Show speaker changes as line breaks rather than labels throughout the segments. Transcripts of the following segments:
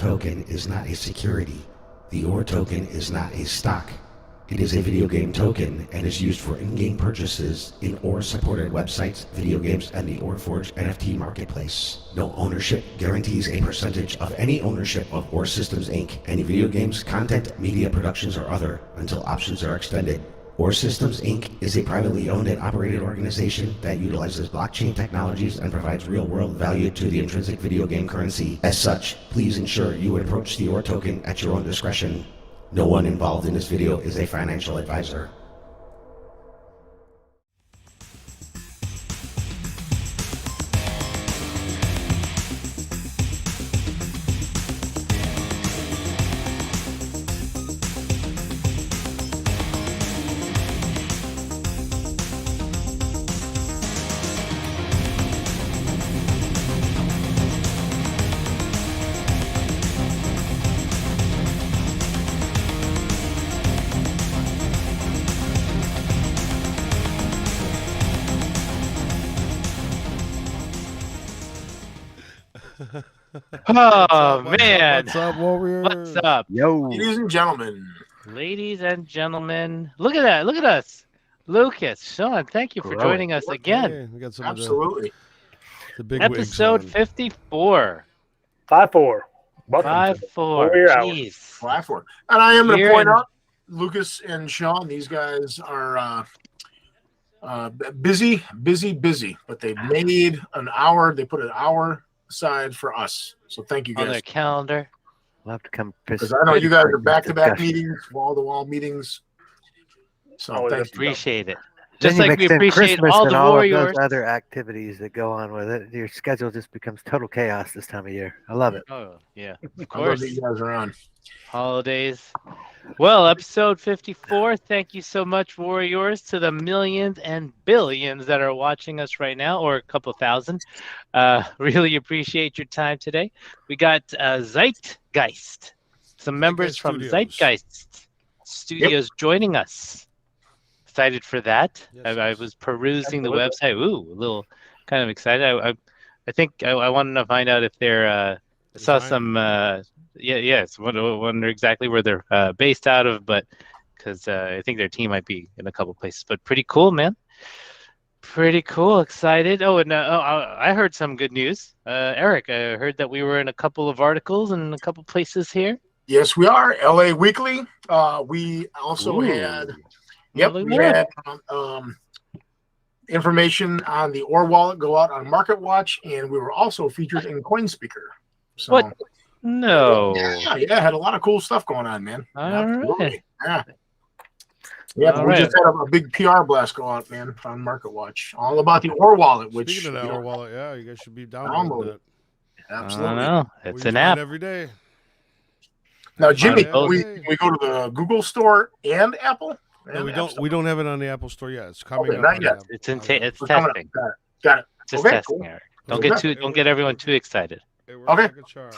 token is not a security. The OR token is not a stock. It is a video game token and is used for in-game purchases in OR-supported websites, video games, and the ORForge NFT marketplace. No ownership guarantees a percentage of any ownership of OR Systems Inc., any video games, content, media productions, or other, until options are extended. OR Systems Inc. is a privately owned and operated organization that utilizes blockchain technologies and provides real-world value to the intrinsic video game currency. As such, please ensure you approach the OR token at your own discretion. No one involved in this video is a financial advisor.
Oh man,
What's up, Warrior?
what's up,
Yo.
Ladies and gentlemen,
ladies and gentlemen? Look at that! Look at us, Lucas, Sean. Thank you for joining us again.
Hey, we got some
absolutely.
of the big
Episode
wigs
54.
5-4. Welcome to
5-4.
Warrior Hour.
Jeez.
Fly for it. And I am going to
Here
point
in-
out, Lucas and Sean, these guys are busy, but they made an hour. They put an hour aside for us. So thank you
On
guys.
their calendar.
We'll have to come
Because I know you guys are back-to-back meetings, wall-to-wall meetings. So
Always
thank you.
Appreciate it.
Then
Just
you
like
mix
we
in
appreciate
Christmas
all
and
the
all
warriors.
of those other activities that go on with it. Your schedule just becomes total chaos this time of year. I love it.
Oh yeah, of
I love
course.
that you guys are on.
Holidays. Well, episode 54. Thank you so much, Warriors, to the millions and billions that are watching us right now, or a couple thousand. Really appreciate your time today. We got Zeitgeist, some members
Zeitgeist
from
Studios.
Zeitgeist Studios joining us. Excited for that.
Yes,
I
yes.
was perusing the
Absolutely.
website. Ooh, a little kind of excited. I think I wanted to find out if they're saw
Design.
some yes, wonder exactly where they're based out of, but because I think their team might be in a couple places. But pretty cool, man. Pretty cool. Excited. Oh, and I heard some good news. Eric, I heard that we were in a couple of articles and a couple places here.
Yes, we are. LA Weekly. We also
Ooh.
had... Yep,
Look
we
at
had information on the OR wallet go out on MarketWatch, and we were also featured in CoinSpeaker. So,
What? No.
Yeah, had a lot of cool stuff going on, man.
All
Absolutely.
right.
Yeah,
All
we
right.
just had a big PR blast go out, man, on MarketWatch, all about the OR wallet. Which
Speaking of that,
you know,
our wallet, yeah, you guys should be
Download
downloading
it.
that.
I
absolutely.
don't know.
We
It's
use
an
mine
app.
every day.
Now, Jimmy,
Yeah.
we go to the Google Store and Apple.
No, we
And App
don't.
Store?
We don't have it on the Apple Store yet. It's coming.
Okay,
up
not
on
yet.
the Apple-
It's in
on the-
it's
We're coming up.
testing.
Got it.
Just
Okay,
testing,
cool.
Eric. Don't
Okay.
get everyone too excited.
It works
Okay.
like a charm.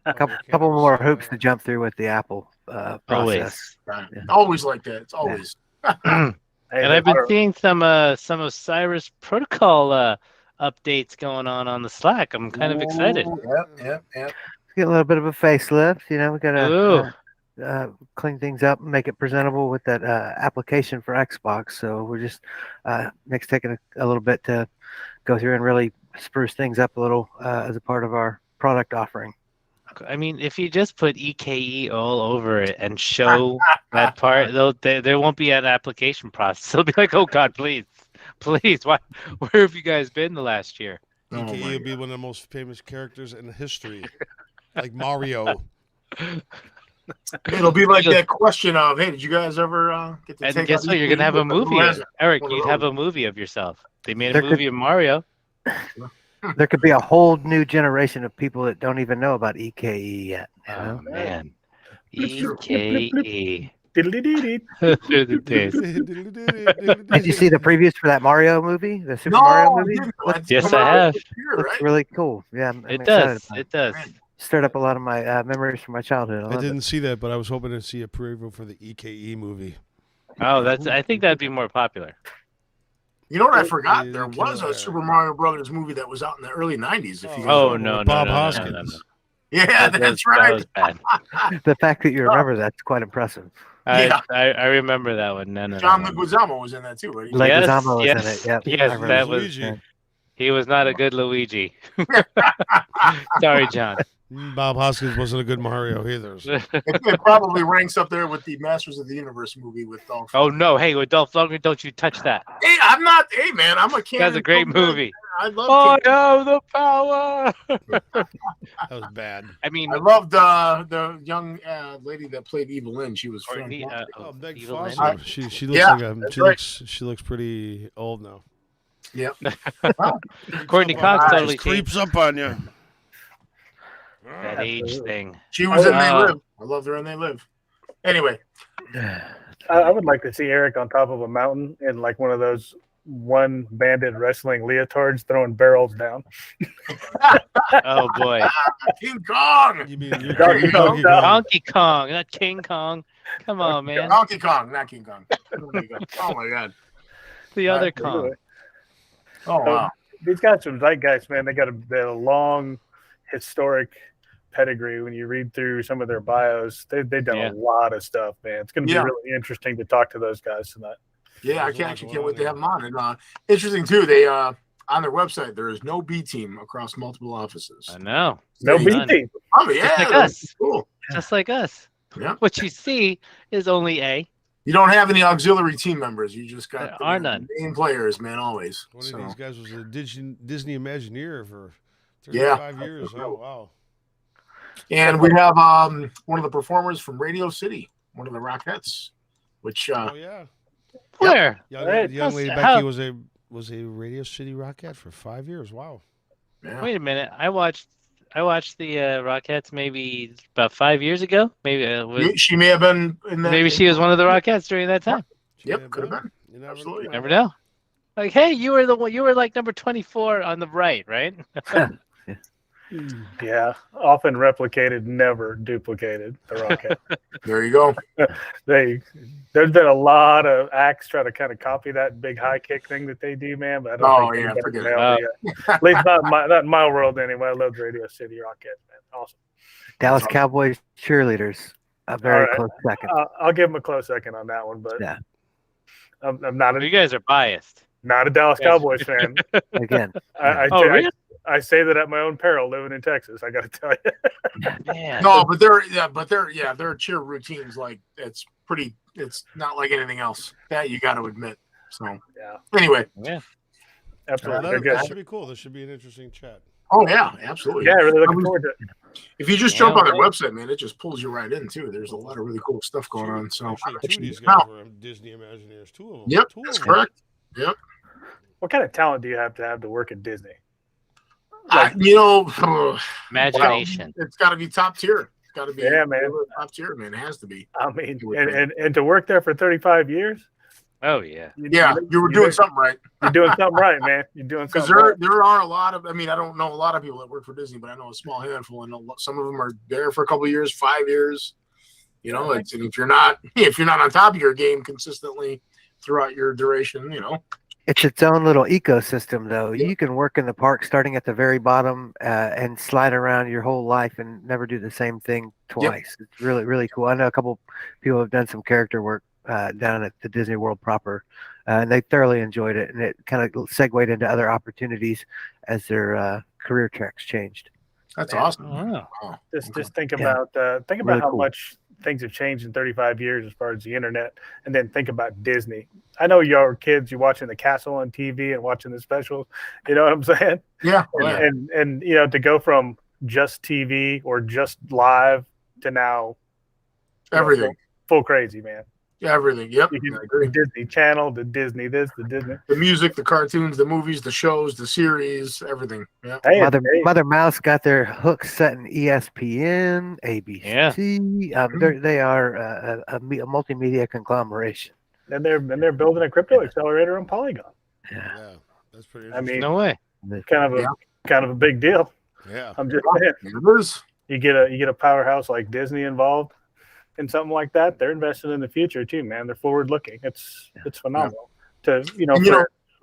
A couple more hoops to jump through with the Apple process.
Always.
Right.
Yeah.
Always like that. It's always.
And I've been seeing some of Cyrus Protocol updates going on the Slack. I'm kind of excited.
Ooh, Yep.
Get a little bit of a facelift. You know, we
Ooh.
gotta clean things up and make it presentable with that application for Xbox. So we're just next taking a little bit to go through and really spruce things up a little as a part of our product offering.
I mean, if you just put EKE all over it and show that part, there won't be an application process. They'll be like, "Oh God, please, why? Where have you guys been the last year?"
Oh,
EKE
my
will be one of the most famous characters in history, like Mario.
It'll be like that question of, "Hey, did you guys ever get to
And
take?"
guess
out
what? You're gonna have a
who
movie.
hasn't?
Eric,
One of
you'd have
those.
a movie of yourself. They made a
There could-
movie of Mario.
There could be a whole new generation of people that don't even know about EKE yet. You
Oh
know?
man,
Blip, blip,
EKE.
Diddly-dee-dee.
Through the days.
Did you see the previews for that Mario movie, the Super
No,
Mario
I
movie?
didn't.
Looks,
Yes,
Come
I
out
have.
this year,
looks
right?
really cool. Yeah, I'm
It
excited
does.
about
It does.
Stirred up a lot of my memories from my childhood. I
I
love
didn't see that, but I was hoping to see a preview for the EKE movie.
Oh, I think that'd be more popular.
You know what I forgot?
Yeah,
There
they
was
killed
a
it.
Super Mario Brothers movie that was out in the early '90s. If you guys
Oh
remember.
no, no,
Bob
no, no,
Hoskins.
no, no.
Yeah, that's right.
That was bad.
The fact that you remember that's quite impressive.
Yeah.
I remember that one. No.
John Leguizamo was in that too, right?
Leguizamo was in
yes,
it. Yep.
yes,
I remember
that was.
Luigi.
He was not a good Luigi. Sorry, John.
Bob Hoskins wasn't a good Mario either. So.
It probably ranks up there with the Masters of the Universe movie with Dolph.
Oh no! Hey, with Dolph Lundgren, don't you touch that?
Hey, I'm not. Hey, man, I'm a King.
That's a great movie.
I love.
Oh,
King.
no, the power.
That was bad.
I mean,
I loved the young lady that played Evelyn. She was fun.
Meg
Evil
Foster.
Lynn?
She looks
Yeah,
like a.
that's
She looks pretty old now.
Yep.
Courtney
Creeps up
Cox
on-
totally
just creeps up on you.
that age thing.
She was in They
Oh.
Live. I loved her in They Live. Anyway,
I would like to see Eric on top of a mountain in like one of those one-banded wrestling leotards throwing barrels down.
Oh boy,
King Kong.
You mean
Donkey Kong.
Donkey Kong, not King Kong. Come on, man.
Donkey Kong, not King Kong. Oh my God.
The other
Absolutely.
Kong.
Oh wow.
These guys from Zeitgeist, man, they got a long historic pedigree. When you read through some of their bios, they've done
Yeah.
a lot of stuff, man. It's going to be really interesting to talk to those guys tonight.
Yeah, I can't wait to have them on. And interesting too, they on their website there is no B team across multiple offices.
I know.
No
Yeah,
B
none.
team.
Oh yeah,
Just like
that's
us.
cool.
Just like us.
Yeah.
What you see is only A.
You don't have any auxiliary team members. You just got
There are none.
main players, man. Always.
One of
So,
these guys was a Disney Imagineer for
Yeah.
35 years. Oh wow.
and we have one of the performers from Radio City, one of the Rockettes, which
Oh yeah.
Where?
The young lady
How-
Beckie was a Radio City Rockette for 5 years. Wow.
yeah.
Wait a minute. I watched the Rockettes maybe about 5 years ago. Maybe
She may have been in that.
maybe she was one of the Rockettes during that time.
She may
Yep,
have
could have been.
You never
Absolutely.
know.
Never know. Like, hey, you were like number 24 on the right, right?
Yeah, often replicated, never duplicated. The Rocket.
There you go.
There's been a lot of acts trying to kind of copy that big high kick thing that they do, man. But I don't
Oh,
think
yeah,
anybody
forget
nailed it yet. At least not in my world anyway. I love Radio City Rockets, man. Awesome.
Dallas Cowboys cheerleaders, a very
All right.
close second.
I'll give them a close second on that one, but
Yeah.
I'm not
You
a
guys are biased.
Dallas
Yes.
Cowboys fan.
Again,
Oh, really?
I say that at my own peril, living in Texas. I got to tell you.
Man.
No, but their cheer routines like it's not like anything else. That you got to admit. So
Yeah,
anyway,
Yeah.
absolutely.
That
They're good.
should be cool. This should be an interesting chat.
oh yeah, absolutely.
Yeah, really looking forward to it.
If you just jump on their
Yeah.
website, man, it just pulls you right in too. There's a lot of really cool stuff going on. So
Actually, two of these
Now-
guys were Disney Imagineers. Two of them.
Yep,
Two
that's
of them.
correct. Yep.
What kind of talent do you have to work at Disney?
Imagination.
it's got to be top tier. It's got to be
Yeah, man.
top tier, man. It has to be.
I mean, and to work there for 35 years.
Oh yeah.
Yeah, you were doing something right.
You're doing something right, man. You're doing
Because
something right.
there are a lot of. I mean, I don't know a lot of people that work for Disney, but I know a small handful, and some of them are there for a couple of years, 5 years. You know, and if you're not on top of your game consistently throughout your duration,
it's its own little ecosystem, though. You can work in the park starting at the very bottom and slide around your whole life and never do the same thing twice. It's really, really cool. I know a couple people have done some character work down at the Disney World proper, and they thoroughly enjoyed it. And it kind of segued into other opportunities as their career tracks changed.
that's awesome.
Wow.
Wow.
Just think
Yeah.
about
Really
how
cool.
much things have changed in 35 years as far as the internet, and then think about Disney. I know y'all are kids, you're watching the Castle on TV and watching the specials. You know what I'm saying?
Yeah.
And to go from just TV or just live to now
Everything.
full crazy, man.
Everything. Yep.
You can
I agree.
the Disney Channel, the Disney this, the Disney.
The music, the cartoons, the movies, the shows, the series, everything. Yeah.
Hey,
Mother Mouse got their hooks set in ESPN, ABC. They are a multimedia conglomeration.
and they're building a crypto accelerator on Polygon.
Yeah.
Yeah, that's pretty
I
interesting.
mean,
No way.
kind of a big deal.
Yeah.
I'm just saying.
It is.
You get a powerhouse like Disney involved in something like that, they're investing in the future too, man. They're forward looking. It's phenomenal. For as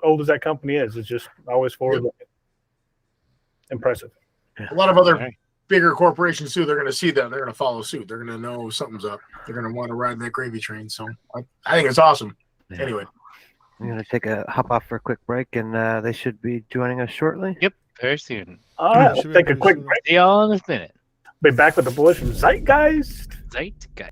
old as that company is, it's just always forward looking. Impressive.
A lot of other bigger corporations too, they're going to see that. They're going to follow suit. They're going to know something's up. They're going to want to ride that gravy train. So I think it's awesome.
Yeah.
Anyway.
I'm going to hop off for a quick break, and they should be joining us shortly.
Yep, very soon.
All right,
Should
we'll
be
take a
pretty
quick
soon.
break.
See y'all in a minute.
Be back with the boys from Zeitgeist.
Zeitgeist.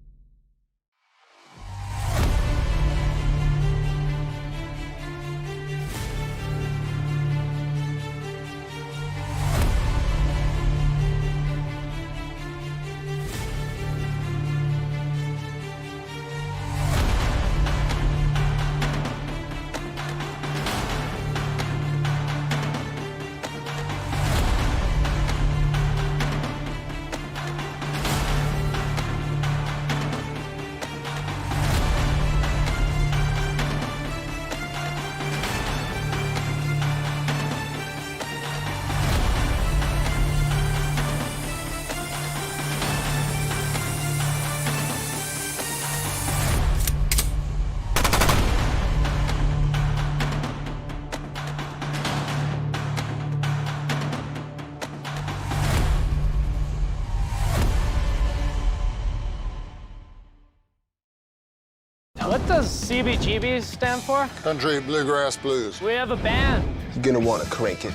What does CBGB stand for?
Country Bluegrass Blues.
We have a band.
You're gonna want to crank it.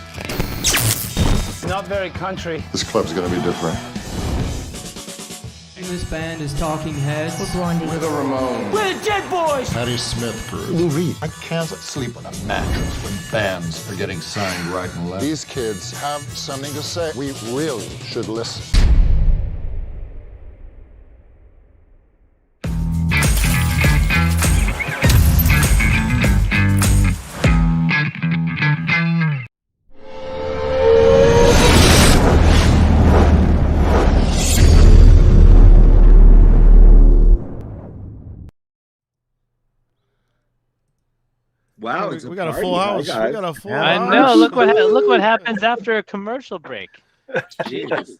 Not very country.
This club's gonna be different.
This band is Talking Heads.
We're the Ramones.
We're the Dead Boys.
Patti Smith Group.
Lou Reed. I can't sleep on a mattress when bands are getting signed right and left.
These kids have something to say. We really should listen.
Wow,
we got a full house. We got a full house.
I know. Look what happens after a commercial break.
Jeez.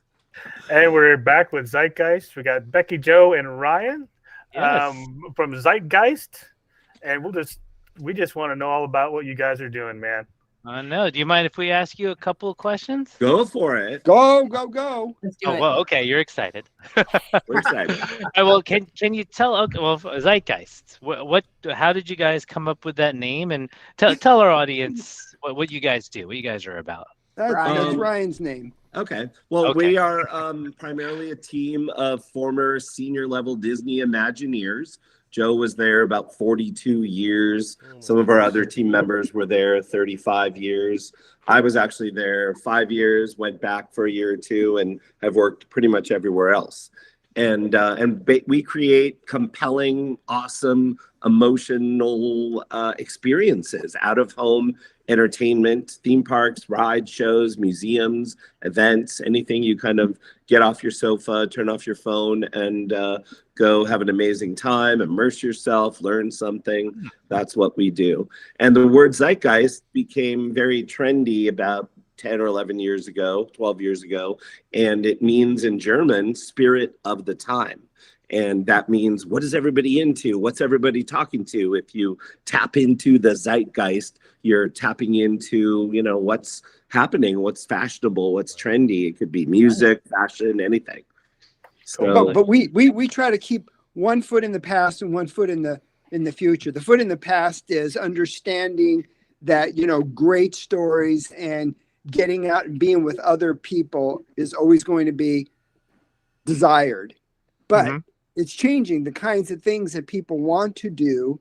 And we're back with Zeitgeist. We got Becky, Joe, and Ryan
Yes.
from Zeitgeist, and we just want to know all about what you guys are doing, man.
I know. Do you mind if we ask you a couple of questions?
Go for it.
Go, go, go.
Let's do
Oh,
it.
well, okay. You're excited.
We're excited.
Well, can you tell? Okay, well, Zeitgeist. How did you guys come up with that name? And tell our audience what you guys do. What you guys are about.
That's
Ryan.
Ryan's name.
Okay. Well,
Okay.
we are primarily a team of former senior level Disney Imagineers. Joe was there about 42 years. Some of our other team members were there 35 years. I was actually there 5 years, went back for a year or two, and have worked pretty much everywhere else. And we create compelling, awesome, emotional experiences, out of home entertainment, theme parks, rides, shows, museums, events, anything you kind of get off your sofa, turn off your phone, and go have an amazing time, immerse yourself, learn something. That's what we do. And the word Zeitgeist became very trendy about 10 or 11 years ago, 12 years ago, and it means in German, spirit of the time. And that means, what is everybody into? What's everybody talking to? If you tap into the zeitgeist, you're tapping into, what's happening, what's fashionable, what's trendy. It could be music, fashion, anything. So,
But we try to keep one foot in the past and one foot in the future. The foot in the past is understanding that, great stories and getting out and being with other people is always going to be desired. But it's changing the kinds of things that people want to do,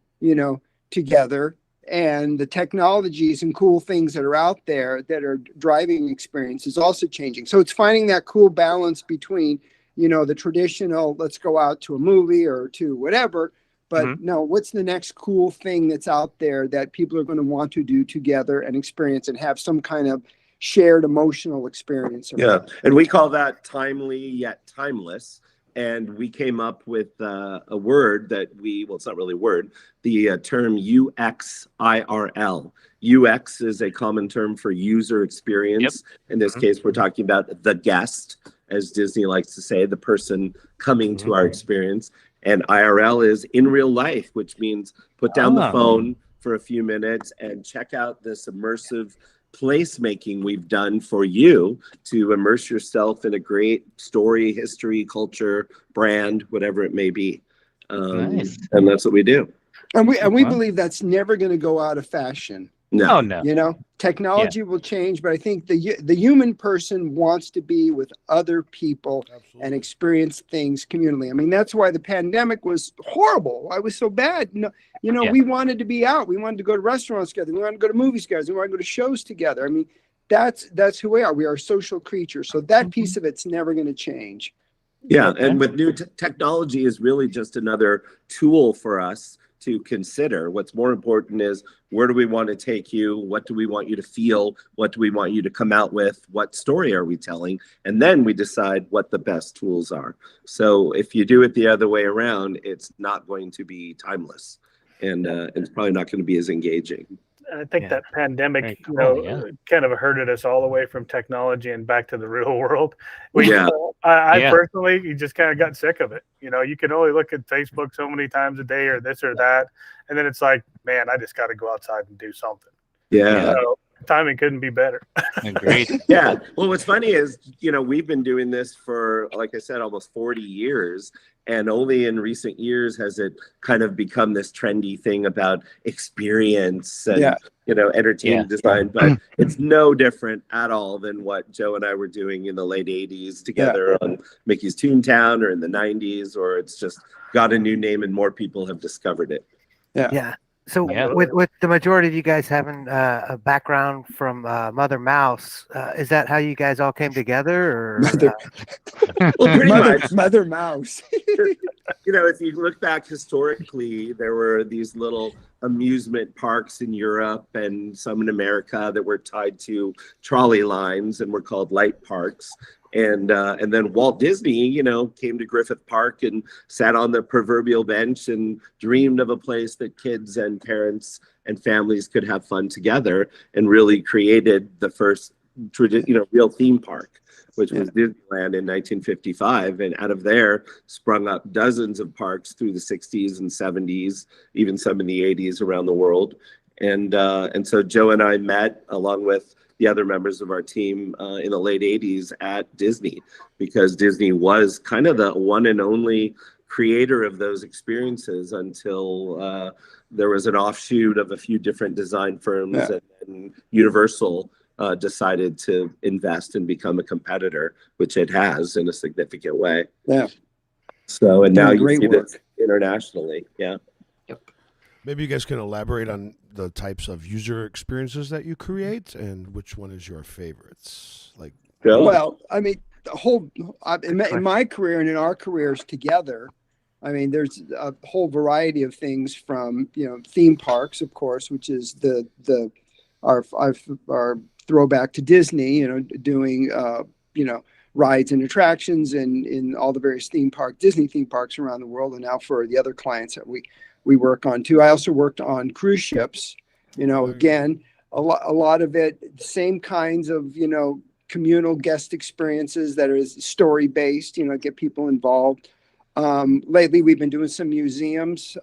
together, and the technologies and cool things that are out there that are driving experience is also changing. So it's finding that cool balance between, the traditional, let's go out to a movie or to whatever, but no, what's the next cool thing that's out there that people are going to want to do together and experience and have some kind of shared emotional experience around.
Yeah, and we call that timely yet timeless. And we came up with a word that it's not really a word, the term UXIRL. UX is a common term for user experience. Yep. In this case, we're talking about the guest, as Disney likes to say, the person coming to our experience. And IRL is in real life, which means put down the phone for a few minutes and check out this immersive placemaking we've done for you to immerse yourself in a great story, history, culture, brand, whatever it may be.
Nice.
And that's what we do.
And we
Wow.
believe that's never going to go out of fashion.
No.
Oh no.
You know, technology will change, but I think the human person wants to be with other people and experience things communally. I mean, that's why the pandemic was horrible. Why it was so bad. We wanted to be out. We wanted to go to restaurants together. We wanted to go to movies together. We wanted to go to shows together. I mean, that's who we are. We are social creatures. So that piece of it's never going to change.
Yeah, and with new technology is really just another tool for us to consider. What's more important is, where do we want to take you? What do we want you to feel? What do we want you to come out with? What story are we telling? And then we decide what the best tools are. So if you do it the other way around, it's not going to be timeless, and it's probably not going to be as engaging.
And I think that pandemic,
cool,
kind of herded us all away from technology and back to the real world. I personally, you just kind of got sick of it. You can only look at Facebook so many times a day or this or that. And then it's like, man, I just got to go outside and do something.
Yeah.
So timing couldn't be better.
Agreed.
Yeah. Well, what's funny is, we've been doing this for, like I said, almost 40 years. And only in recent years has it kind of become this trendy thing about experience and, entertainment design. But it's no different at all than what Joe and I were doing in the late 80s together on Mickey's Toontown, or in the 90s, or it's just got a new name and more people have discovered it.
Yeah. So with the majority of you guys having a background from Mother Mouse, is that how you guys all came together? Or
well, pretty much.
Mother Mouse.
If you look back historically, there were these little amusement parks in Europe and some in America that were tied to trolley lines and were called light parks. And then Walt Disney, came to Griffith Park and sat on the proverbial bench and dreamed of a place that kids and parents and families could have fun together, and really created the first real theme park, which was Disneyland in 1955. And out of there sprung up dozens of parks through the 60s and 70s, even some in the 80s around the world. And so Joe and I met, along with the other members of our team, in the late 80s at Disney, because Disney was kind of the one and only creator of those experiences until there was an offshoot of a few different design firms, and then Universal decided to invest and become a competitor, which it has in a significant way.
Yeah.
So, and now you see this internationally. Yeah.
Maybe you guys can elaborate on the types of user experiences that you create, and which one is your favorites? Like,
well, I mean, the whole in my career and in our careers together, I mean, there's a whole variety of things, from theme parks, of course, which is our throwback to Disney. Doing rides and attractions in all the various Disney theme parks around the world, and now for the other clients that we work on too. I also worked on cruise ships, again, a lot of it, same kinds of, communal guest experiences that are story based, get people involved. Lately, we've been doing some museums,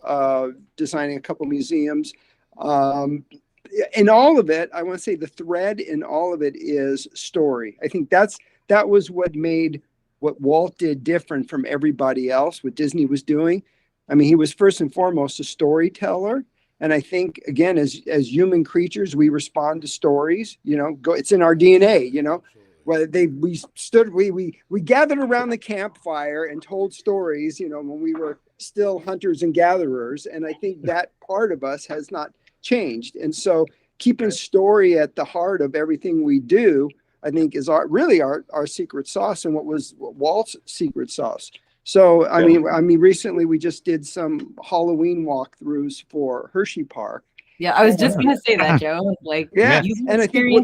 designing a couple museums. In all of it, I want to say the thread in all of it is story. I think that was what made what Walt did different from everybody else, what Disney was doing. I mean, he was first and foremost a storyteller. And I think, again, as human creatures, we respond to stories, it's in our DNA, whether we gathered around the campfire and told stories, when we were still hunters and gatherers. And I think that part of us has not changed. And so keeping story at the heart of everything we do, I think, is really our secret sauce, and what was Walt's secret sauce. So, I mean, recently we just did some Halloween walkthroughs for Hershey Park.
Yeah, I was just going to say that, Joe.
And I think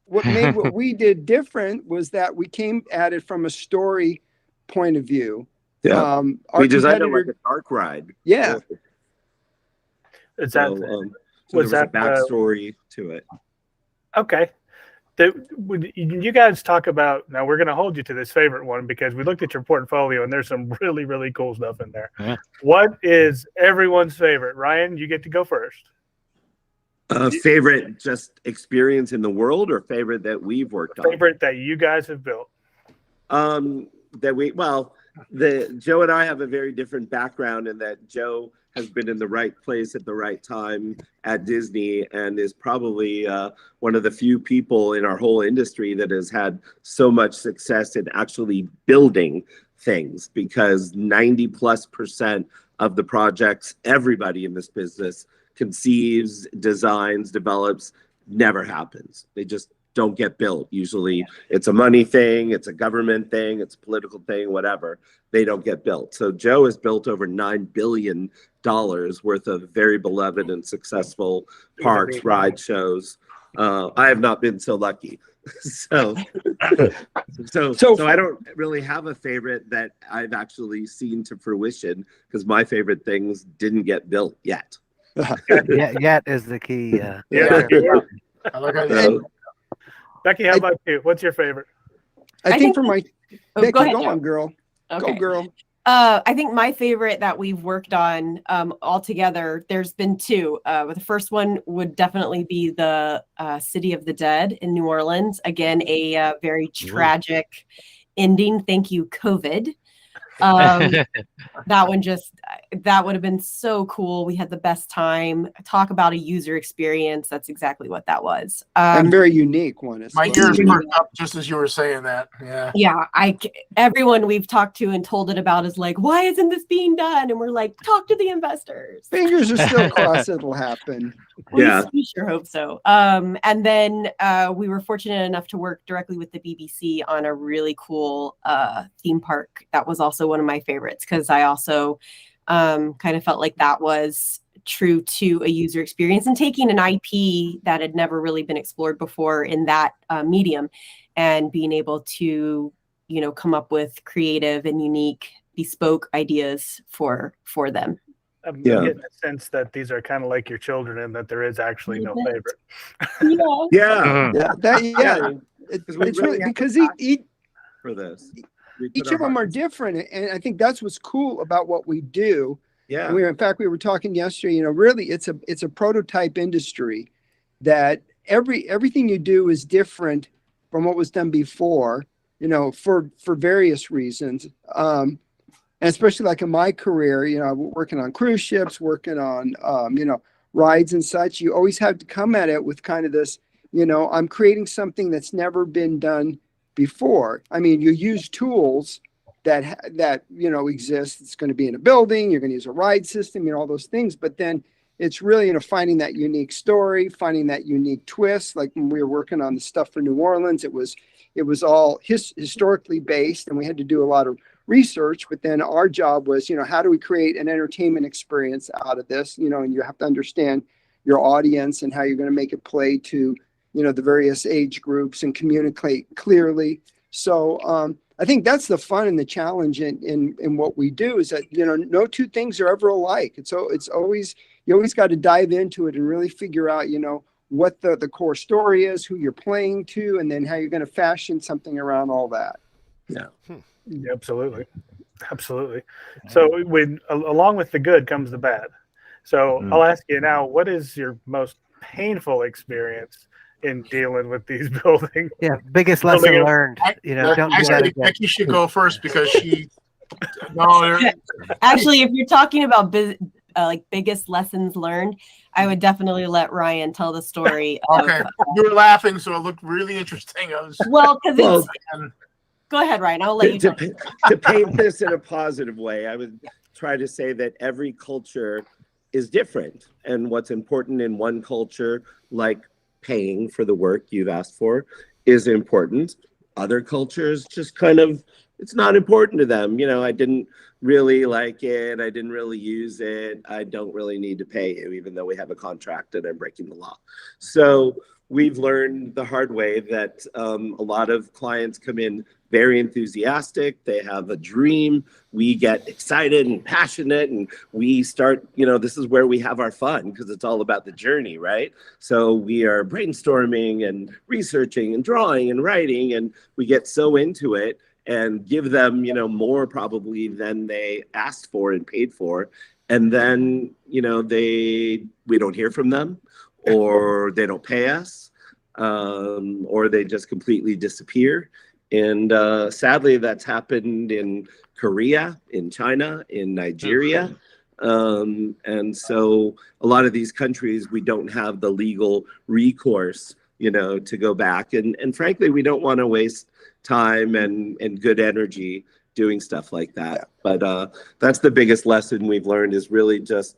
what made what we did different was that we came at it from a story point of view.
Yeah, we designed it like a dark ride.
Yeah.
Is
so,
that
so was there was a backstory to it.
Okay. You guys talk about, now we're going to hold you to this favorite one, because we looked at your portfolio and there's some really, really cool stuff in there. Yeah. What is everyone's favorite? Ryan, you get to go first.
Favorite just experience in the world, or favorite that we've worked on?
Favorite that you guys have built.
Joe and I have a very different background in that Joe has been in the right place at the right time at Disney, and is probably one of the few people in our whole industry that has had so much success in actually building things, because 90+% of the projects everybody in this business conceives, designs, develops, never happens. They just don't get built. Usually it's a money thing, it's a government thing, it's a political thing, whatever. They don't get built. So Joe has built over $9 billion worth of very beloved and successful parks, ride shows. I have not been so lucky. So I don't really have a favorite that I've actually seen to fruition, because my favorite things didn't get built yet.
Yet is the key.
I like how you
Becky, how about you? What's your favorite?
I think for my Becky,
go ahead,
go
Joe.
on, girl.
Okay.
Go, girl.
I think my favorite that we've worked on all together, there's been two. The first one would definitely be the City of the Dead in New Orleans. Again, a very tragic ending. Thank you, COVID. That would have been so cool. We had the best time. Talk about a user experience. That's exactly what that was.
And very unique one.
My ears perked up just as you were saying that.
Yeah. Everyone we've talked to and told it about is like, why isn't this being done? And we're like, talk to the investors.
Fingers are still crossed it'll happen.
We sure hope so. And then we were fortunate enough to work directly with the BBC on a really cool theme park. That was also one of my favorites, because I also kind of felt like that was true to a user experience, and taking an IP that had never really been explored before in that medium, and being able to, come up with creative and unique, bespoke ideas for them.
I'm getting a sense that these are kind of like your children, and that there is actually no favorite.
It's really because
for this.
Each of them are different, and I think that's what's cool about what we do.
Yeah.
And we were talking yesterday. Really, it's a prototype industry that everything you do is different from what was done before. For various reasons. And especially like in my career, working on cruise ships, working on rides and such. You always have to come at it with kind of this. I'm creating something that's never been done before. I mean, you use tools that exist. It's going to be in a building. You're going to use a ride system, all those things. But then it's really finding that unique story, finding that unique twist. Like when we were working on the stuff for New Orleans, it was all historically based, and we had to do a lot of research. But then our job was, how do we create an entertainment experience out of this? And you have to understand your audience and how you're going to make it play to the various age groups and communicate clearly. So I think that's the fun and the challenge in what we do, is that, no two things are ever alike. It's always, you always got to dive into it and really figure out, what the core story is, who you're playing to, and then how you're going to fashion something around all that.
Yeah.
Yeah, absolutely. So along with the good comes the bad. So I'll ask you now, what is your most painful experience in dealing with these buildings?
Yeah, biggest lesson learned. Don't do that again.
Becky should go first, because she.
Actually, if you're talking about biggest lessons learned, I would definitely let Ryan tell the story.
Okay, you were laughing, so it looked really interesting.
Go ahead, Ryan. I'll let you
to paint this in a positive way, I would try to say that every culture is different, and what's important in one culture, like paying for the work you've asked for, is important. Other cultures just it's not important to them. I didn't really like it. I didn't really use it. I don't really need to pay you, even though we have a contract and I'm breaking the law. So we've learned the hard way that a lot of clients come in very enthusiastic. They have a dream. We get excited and passionate, and we start, this is where we have our fun, because it's all about the journey, right? So we are brainstorming and researching and drawing and writing, and we get so into it and give them, more probably than they asked for and paid for. and then we don't hear from them, or they don't pay us, or they just completely disappear. And sadly, that's happened in Korea, in China, in Nigeria. And so a lot of these countries, we don't have the legal recourse, to go back. And frankly, we don't want to waste time and good energy doing stuff like that. But that's the biggest lesson we've learned, is really just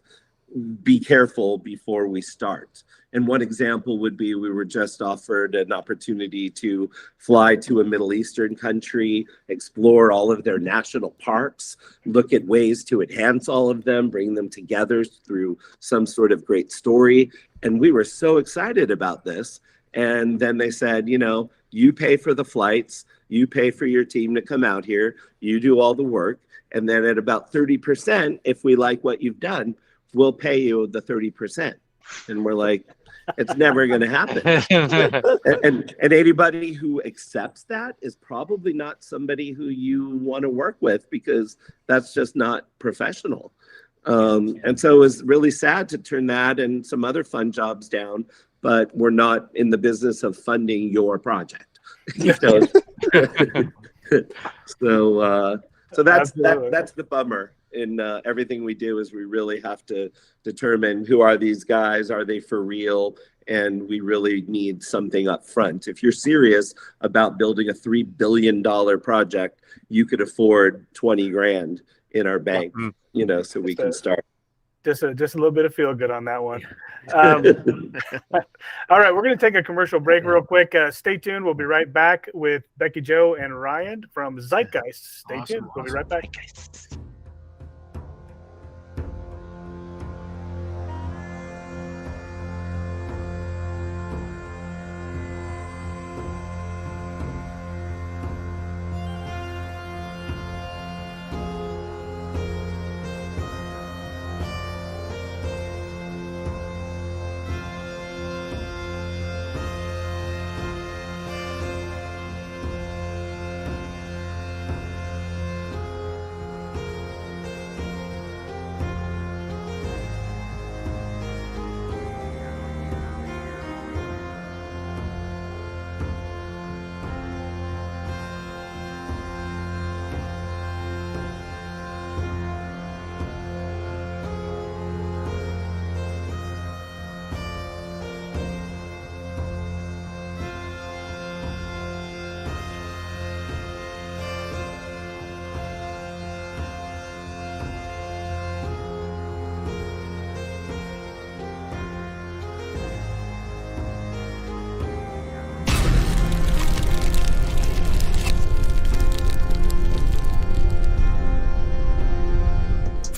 be careful before we start. And one example would be, we were just offered an opportunity to fly to a Middle Eastern country, explore all of their national parks, look at ways to enhance all of them, bring them together through some sort of great story. And we were so excited about this. And then they said, you pay for the flights, you pay for your team to come out here, you do all the work. And then at about 30%, if we like what you've done, we'll pay you the 30%. And we're like, it's never going to happen. and anybody who accepts that is probably not somebody who you want to work with, because that's just not professional. And so it was really sad to turn that and some other fun jobs down, but we're not in the business of funding your project. So that's the bummer in everything we do, is we really have to determine, who are these guys? Are they for real? And we really need something up front. If you're serious about building a $3 billion project, you could afford 20 grand in our bank, so we can start.
Just a little bit of feel good on that one. All right, we're going to take a commercial break real quick. Stay tuned. We'll be right back with Beckie, Joe, and Ryan from Zeitgeist. Stay tuned. We'll be right back.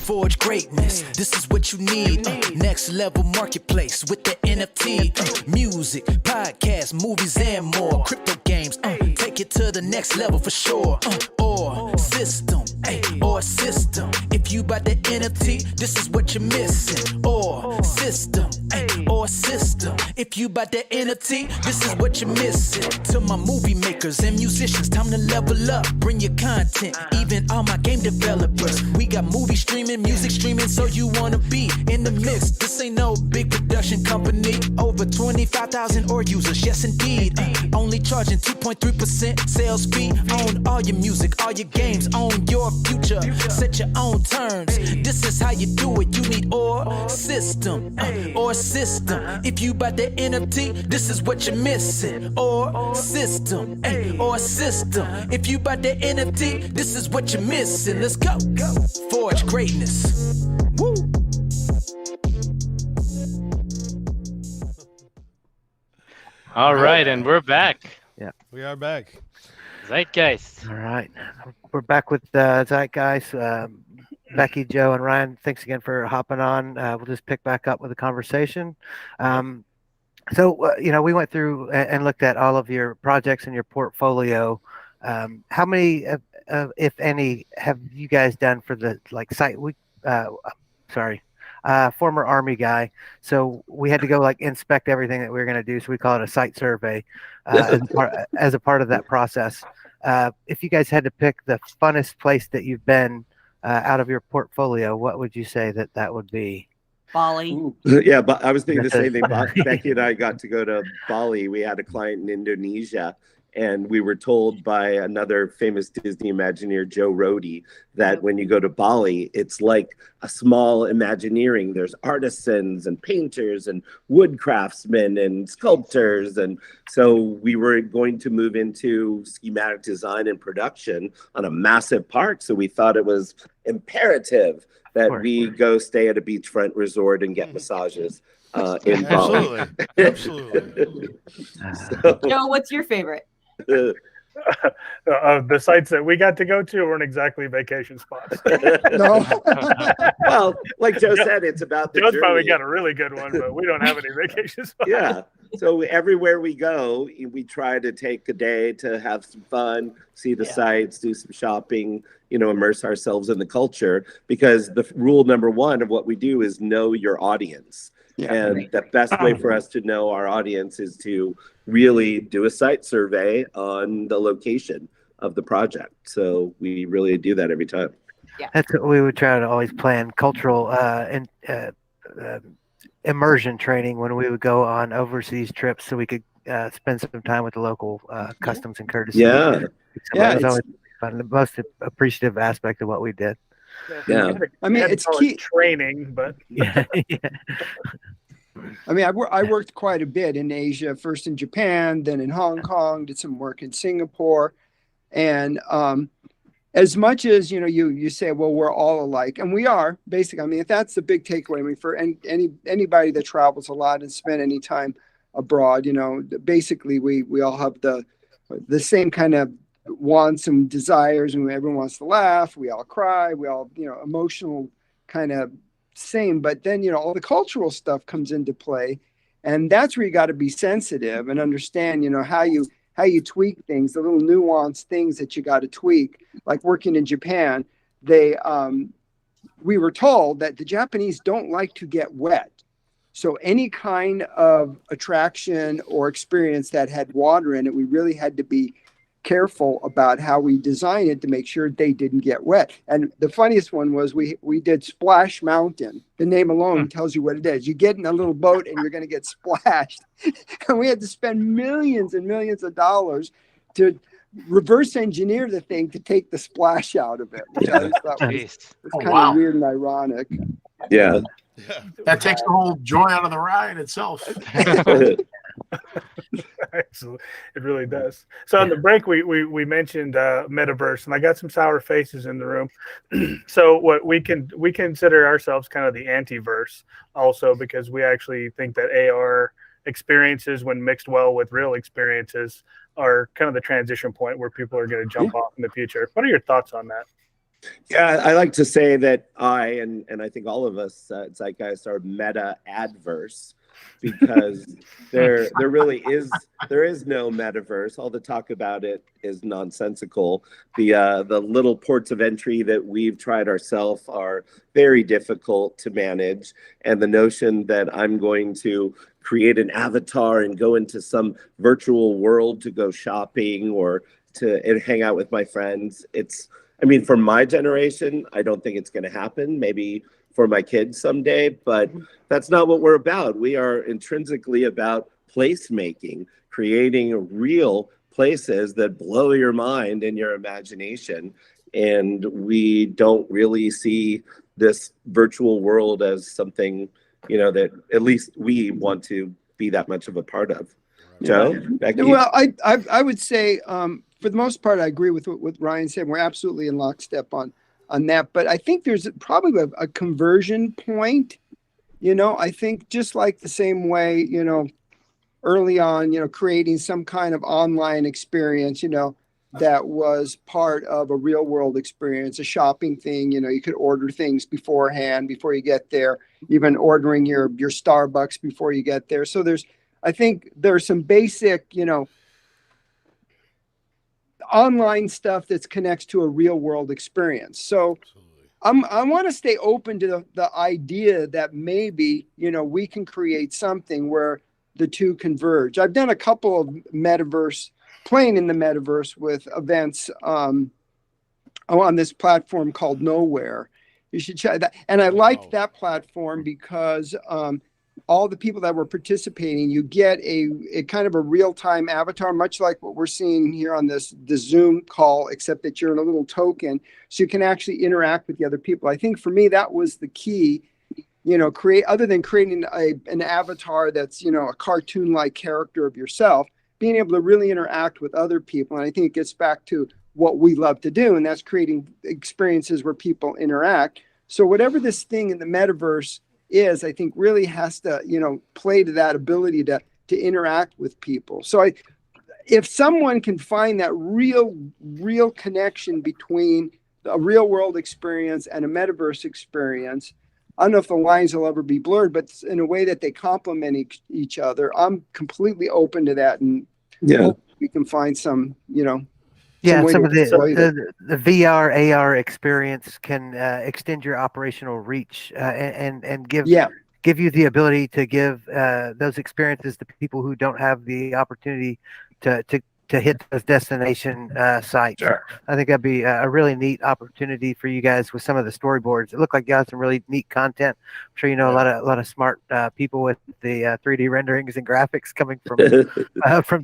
Forge greatness, this is what you need. Next level marketplace with the NFT. Music, podcasts, movies, and more. Crypto games, take it to the next level for sure. Or system, or system. If you buy the NFT, this is what you're missing. Or system, or system. If you buy the NFT, this is what you're missing. To my movie makers and musicians, time to level up. Bring your content, even all my game developers. We got movie streaming, music streaming, so you wanna be in the mix. This ain't no big production company. Over 25,000 or users, yes indeed. Only charging 2.3% sales fee. Own all your music, all your games, own your future. Set your own terms. This is how you do it. You need or system, or system. If you buy the NFT, this is what you're missing. Or system, or system. If you buy the NFT, this is what you're missing. Let's go. Forge greatness. Woo.
All right, and we're back.
Yeah,
we are back.
Zeitgeist.
All right, we're back with Zeitgeist. Beckie, Joe, and Ryan, thanks again for hopping on. We'll just pick back up with the conversation. So, we went through and looked at all of your projects in your portfolio. How many, if any, have you guys done for the site? Former Army guy. So we had to go inspect everything that we were going to do. So we call it a site survey as a part of that process. If you guys had to pick the funnest place that you've been out of your portfolio, what would you say that would be?
Bali.
Yeah, but I was thinking the same thing. Beckie and I got to go to Bali. We had a client in Indonesia, and we were told by another famous Disney Imagineer, Joe Rohde, that when you go to Bali, it's like a small Imagineering. There's artisans and painters and wood craftsmen and sculptors. And so we were going to move into schematic design and production on a massive park. So we thought it was imperative that we go stay at a beachfront resort and get massages in Bali.
Absolutely.
Joe, what's your favorite?
The sites that we got to go to weren't exactly vacation spots.
No. Well, like Joe said, it's about the
Joe's
journey.
probably got a really good one, but we don't have any vacation spots.
Yeah. So everywhere we go, we try to take a day to have some fun, see the sights, do some shopping, immerse ourselves in the culture, because the rule number one of what we do is know your audience. And the best way for us to know our audience is to really do a site survey on the location of the project. So we really do that every time.
Yeah.
That's what we would try to always plan cultural immersion training when we would go on overseas trips, so we could spend some time with the local customs and courtesy.
Yeah.
It was always fun. The most appreciative aspect of what we did.
Yeah.
I mean, it's key
training, but
yeah.
I mean, I worked quite a bit in Asia, first in Japan, then in Hong Kong, did some work in Singapore. And as much as, you say, well, we're all alike, and we are, basically. I mean, if that's the big takeaway, I mean, for anybody that travels a lot and spend any time abroad, basically we all have the same kind of wants and desires, and everyone wants to laugh. We all cry. We all, emotional kind of same. But then, all the cultural stuff comes into play, and that's where you got to be sensitive and understand, how you tweak things, the little nuanced things that you got to tweak. Like working in Japan, we were told that the Japanese don't like to get wet. So any kind of attraction or experience that had water in it, we really had to be careful about how we design it to make sure they didn't get wet. And the funniest one was we did Splash Mountain. The name alone tells you what it is. You get in a little boat and you're going to get splashed. And we had to spend millions and millions of dollars to reverse engineer the thing to take the splash out of it, which I thought was kind of weird and ironic.
Yeah.
That takes the whole joy out of the ride itself.
Excellent. It really does. So on the break, we mentioned metaverse, and I got some sour faces in the room. So what we consider ourselves kind of the anti-verse also, because we actually think that AR experiences, when mixed well with real experiences, are kind of the transition point where people are going to jump off in the future. What are your thoughts on that?
Yeah, I like to say that and I think all of us at Zeitgeist are meta adverse, because there is no metaverse. All the talk about it is nonsensical. The little ports of entry that we've tried ourselves are very difficult to manage, and the notion that I'm going to create an avatar and go into some virtual world to go shopping or to hang out with my friends, for my generation, I don't think it's going to happen. Maybe for my kids someday, but that's not what we're about. We are intrinsically about placemaking, creating real places that blow your mind and your imagination. And we don't really see this virtual world as something, that at least we want to be that much of a part of. Joe, Beckie?
Well, I would say, for the most part, I agree with what Ryan said. We're absolutely in lockstep on that. But I think there's probably a conversion point. I think just like the same way, early on, creating some kind of online experience, that was part of a real world experience, a shopping thing. You could order things beforehand, before you get there, even ordering your Starbucks before you get there. So I think there's some basic, online stuff that connects to a real world experience. So I want to stay open to the idea that maybe, we can create something where the two converge. I've done a couple of playing in the metaverse with events on this platform called Nowhere. You should check that. And I liked that platform because all the people that were participating, you get a kind of a real-time avatar, much like what we're seeing here on the Zoom call, except that you're in a little token, so you can actually interact with the other people. I think for me, that was the key, other than creating an avatar that's, a cartoon-like character of yourself, being able to really interact with other people. And I think it gets back to what we love to do, and that's creating experiences where people interact. So whatever this thing in the metaverse is, I think really has to, play to that ability to interact with people. So if someone can find that real connection between a real world experience and a metaverse experience, I don't know if the lines will ever be blurred, but in a way that they complement each other, I'm completely open to that. And hope we can find some,
some of the VR, AR experience can extend your operational reach and give you the ability to give those experiences to people who don't have the opportunity to hit those destination sites.
Sure.
I think that'd be a really neat opportunity for you guys with some of the storyboards. It looked like you got some really neat content. I'm sure a lot of smart people with the 3D renderings and graphics coming from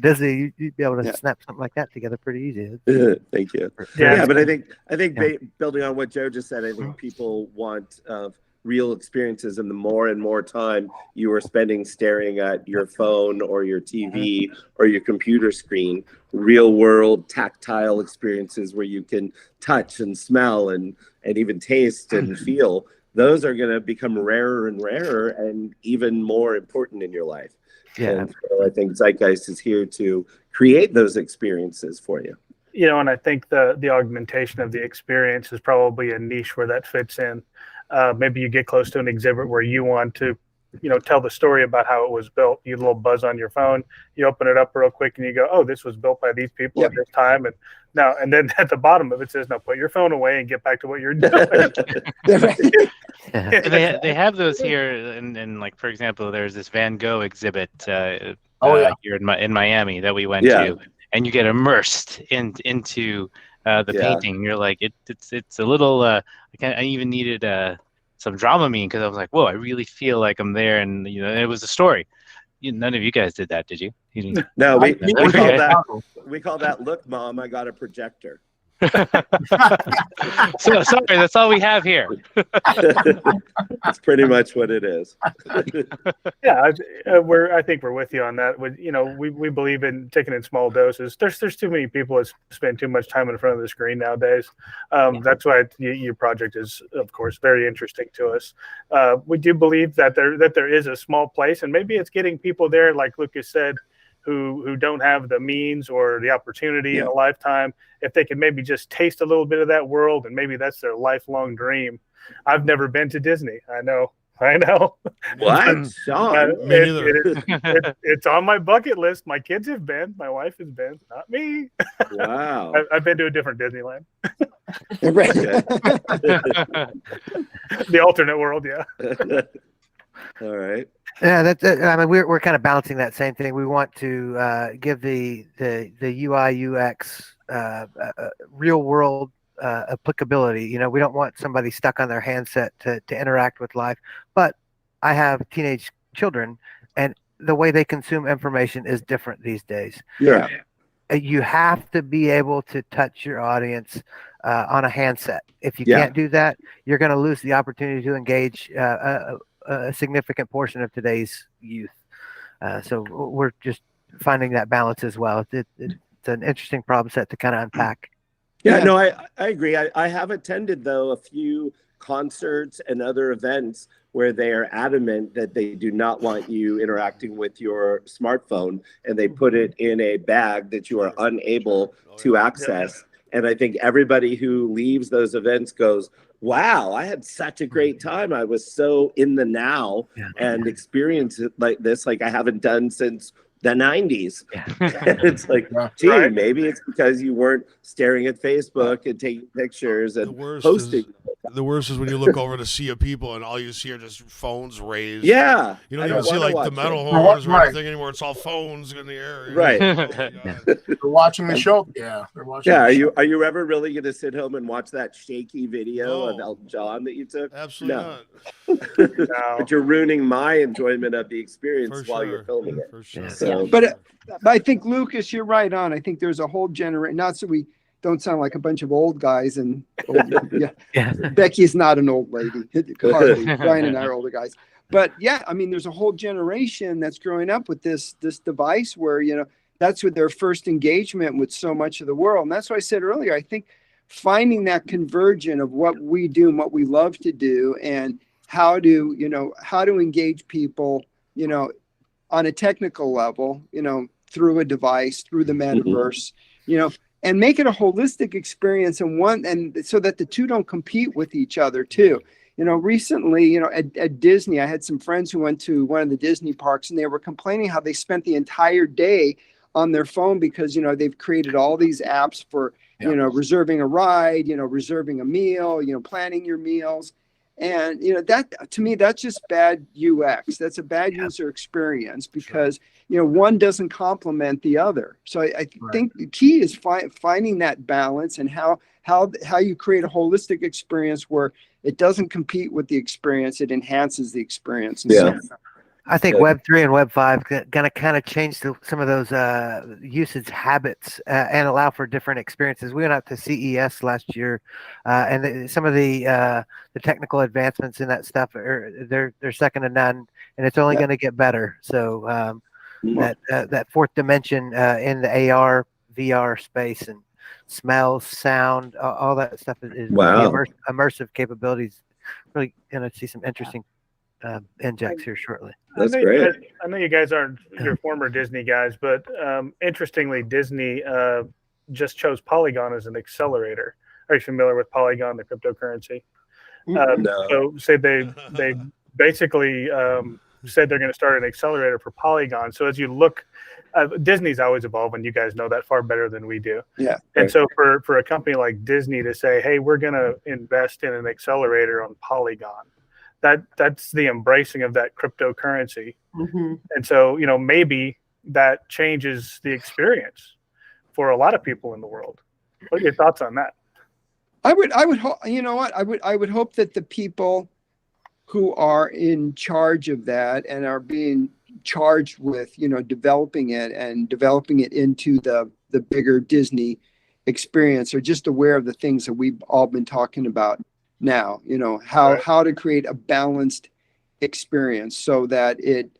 Disney. You'd be able to snap something like that together pretty easy.
Thank you.
Yeah,
But I think building on what Joe just said, I think people want real experiences, and the more and more time you are spending staring at your phone or your TV or your computer screen, real world tactile experiences where you can touch and smell and even taste and feel, those are going to become rarer and rarer and even more important in your life. And so I think Zeitgeist is here to create those experiences for you.
And I think the augmentation of the experience is probably a niche where that fits in. Maybe you get close to an exhibit where you want to, tell the story about how it was built. You get a little buzz on your phone, you open it up real quick and you go, oh, this was built by these people at this time. And then at the bottom of it says, now put your phone away and get back to what you're doing.
They have those here, and like, for example, there's this Van Gogh exhibit here in Miami that we went to, and you get immersed into the painting. You're like, it's a little I even needed some Dramamine, because I was like, whoa, I really feel like I'm there, and it was a story. None of you guys did that, did you?
No, we call that, look, Mom, I got a projector.
So sorry, that's all we have here.
That's pretty much what it is.
I think we're with you on that. We believe in taking in small doses. There's too many people that spend too much time in front of the screen nowadays. That's why your project is, of course, very interesting to us. We do believe that there is a small place, and maybe it's getting people there, like Lucas said, who don't have the means or the opportunity in a lifetime, if they can maybe just taste a little bit of that world, and maybe that's their lifelong dream. I've never been to Disney. I know.
What? Sean?
It's on my bucket list. My kids have been. My wife has been. Not me.
Wow.
I've been to a different Disneyland. The alternate world,
All right.
Yeah, I mean, we're kind of balancing that same thing. We want to give the UI UX real world applicability. We don't want somebody stuck on their handset to interact with life. But I have teenage children, and the way they consume information is different these days.
Yeah.
You have to be able to touch your audience on a handset. If you can't do that, you're going to lose the opportunity to engage a significant portion of today's youth. So we're just finding that balance as well. It's an interesting problem set to kind of unpack.
No, I agree. I have attended, though, a few concerts and other events where they are adamant that they do not want you interacting with your smartphone, and they put it in a bag that you are unable to access. And I think everybody who leaves those events goes, wow, I had such a great time. I was so in the now and experienced it like this, like I haven't done since the 90s.
Yeah.
It's like, gee,
Right.
maybe it's because you weren't staring at Facebook and taking pictures and posting.
The worst is when you look over to sea of people and all you see are just phones raised.
Yeah.
You don't
I
even
don't
see
wanna
like the
watch
metal
it.
horns or
Right.
anything anymore. It's all phones in the air. you know?
Right.
Oh my God.
They're watching the show. Yeah, they're watching.
Yeah,
the show.
are you ever really going to sit home and watch that shaky video of
No.
Elton John that you took?
Absolutely
No.
not.
But you're ruining my enjoyment of the experience
For
while
sure.
you're filming it.
For sure.
So,
But I think, Lucas, you're right on. I think there's a whole generation, not so we don't sound like a bunch of old guys and
Yeah.
Becky's not an old lady. Hardly. Brian and I are older guys. But yeah, I mean, there's a whole generation that's growing up with this device where, you know, that's with their first engagement with so much of the world. And that's why I said earlier, I think finding that convergence of what we do and what we love to do and how to engage people, you know, on a technical level, you know, through a device, through the metaverse, you know, and make it a holistic experience and so that the two don't compete with each other too. You know, recently, you know, at Disney, I had some friends who went to one of the Disney parks and they were complaining how they spent the entire day on their phone because, you know, they've created all these apps for, you know, reserving a ride, you know, reserving a meal, you know, planning your meals. And, you know, that to me, that's just bad UX. That's a bad user experience because, you know, one doesn't complement the other. So I think the key is finding that balance and how you create a holistic experience where it doesn't compete with the experience. It enhances the experience. And so,
I think Web3 and Web5 going to kind of change some of those usage habits and allow for different experiences. We went out to CES last year, and some of the technical advancements in that stuff they're second to none, and it's only going to get better. So that fourth dimension in the AR, VR space and smells, sound, all that stuff is immersive capabilities. Really going to see some interesting injects here shortly.
That's great.
I know you guys aren't your former Disney guys, but interestingly, Disney just chose Polygon as an accelerator. Are you familiar with Polygon, the cryptocurrency?
No.
So say they basically said they're going to start an accelerator for Polygon. So as you look, Disney's always evolving. You guys know that far better than we do.
Yeah.
And so for a company like Disney to say, hey, we're going to invest in an accelerator on Polygon, that's the embracing of that cryptocurrency.
Mm-hmm.
And so, you know, maybe that changes the experience for a lot of people in the world. What are your thoughts on that?
I would hope, you know what, I would hope that the people who are in charge of that and are being charged with, you know, developing it into the bigger Disney experience are just aware of the things that we've all been talking about now, you know, how to create a balanced experience so that it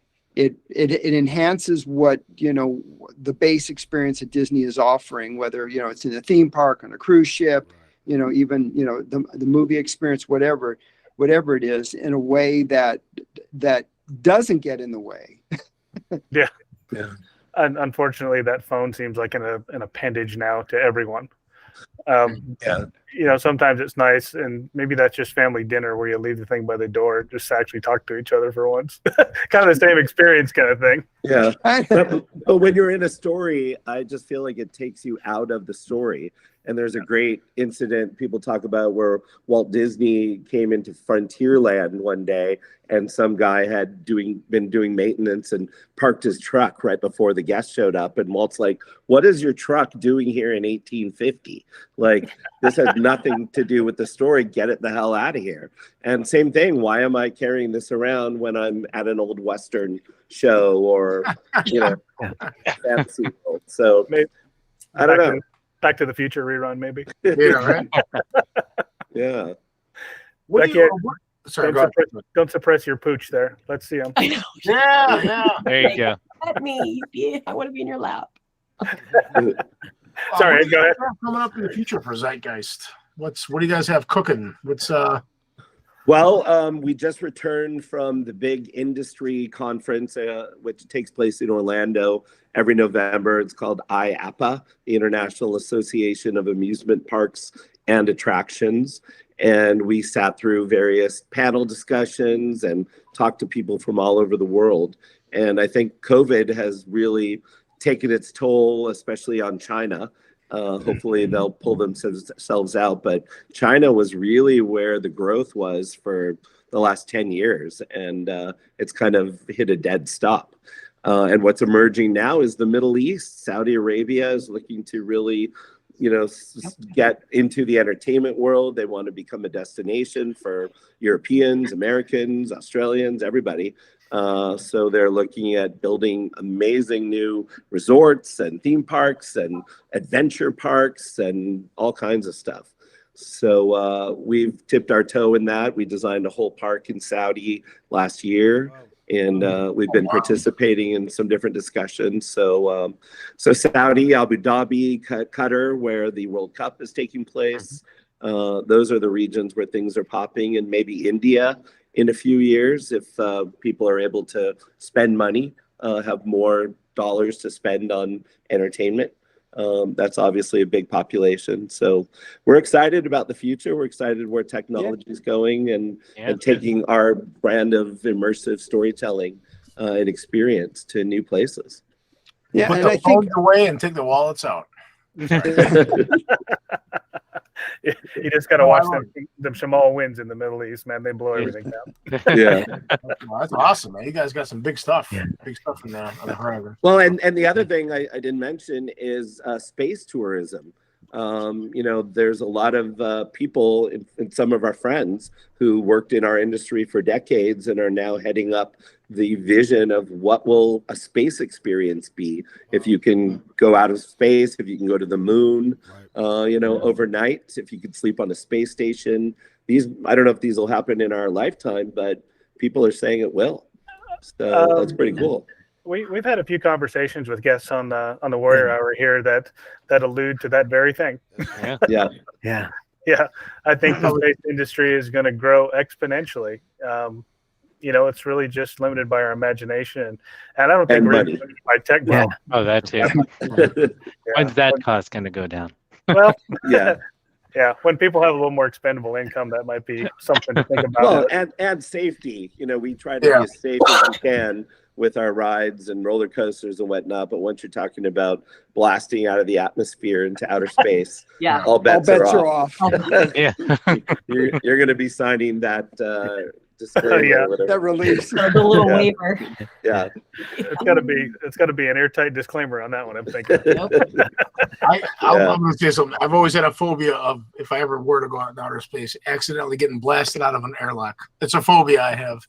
enhances what, you know, the base experience that Disney is offering, whether, you know, it's in a theme park, on a cruise ship, you know, even, you know, the movie experience, whatever it is, in a way that doesn't get in the way.
Yeah. Unfortunately, that phone seems like an appendage now to everyone. You know, sometimes it's nice, and maybe that's just family dinner where you leave the thing by the door just to actually talk to each other for once. Kind of the same experience kind of thing.
Yeah. But when you're in a story, I just feel like it takes you out of the story. And there's a great incident people talk about where Walt Disney came into Frontierland one day and some guy had been doing maintenance and parked his truck right before the guest showed up. And Walt's like, what is your truck doing here in 1850? Like, this has nothing to do with the story. Get it the hell out of here. And same thing. Why am I carrying this around when I'm at an old Western show or, you know, fantasy world? So I don't know.
Back to the Future rerun, maybe.
Yeah, right.
Yeah.
Becky,
sorry,
don't suppress your pooch there. Let's see him.
I know.
Yeah.
There you go.
Let me. Yeah, I want to be in your lap.
Sorry,
what do you
go ahead.
guys have coming up in the future for Zeitgeist? What do you guys have cooking?
Well, we just returned from the big industry conference, which takes place in Orlando every November. It's called IAAPA, the International Association of Amusement Parks and Attractions. And we sat through various panel discussions and talked to people from all over the world. And I think COVID has really taken its toll, especially on China. Hopefully they'll pull themselves out. But China was really where the growth was for the last 10 years. And it's kind of hit a dead stop. And what's emerging now is the Middle East. Saudi Arabia is looking to really, get into the entertainment world. They want to become a destination for Europeans, Americans, Australians, everybody. So they're looking at building amazing new resorts and theme parks and adventure parks and all kinds of stuff. So we've tipped our toe in that. We designed a whole park in Saudi last year. And we've been participating in some different discussions. So Saudi, Abu Dhabi, Qatar, where the World Cup is taking place. Those are the regions where things are popping, and maybe India in a few years if people are able to spend money, have more dollars to spend on entertainment. That's obviously a big population. So we're excited about the future. We're excited where technology is going and taking our brand of immersive storytelling and experience to new places.
Yeah, put the phones away and take the wallets out.
You just got to watch them Shamal wins in the Middle East, man. They blow everything down.
Yeah,
that's awesome, man. You guys got some big stuff. Big stuff in there on the horizon.
Well, and the other thing I didn't mention is space tourism. There's a lot of people and some of our friends who worked in our industry for decades and are now heading up the vision of what will a space experience be if you can go out of space, if you can go to the moon, overnight, if you could sleep on a space station. I don't know if these will happen in our lifetime, but people are saying it will. So that's pretty cool.
We've had a few conversations with guests on the Warrior Hour here that allude to that very thing. Yeah. I think the space industry is going to grow exponentially. It's really just limited by our imagination, and I don't think we're limited by tech.
Yeah. Oh, that too. When's that cost going to go down?
Well, yeah. When people have a little more expendable income, that might be something to think about.
Well, and safety. We try to be as safe as we can with our rides and roller coasters and whatnot. But once you're talking about blasting out of the atmosphere into outer space, all bets are off.
Yeah,
you're going to be signing that disclaimer.
That release.
The little waiver.
Yeah,
it's got to be an airtight disclaimer on that one. I'm thinking.
I'm going to say something. I've always had a phobia of, if I ever were to go out in outer space, accidentally getting blasted out of an airlock. It's a phobia I have.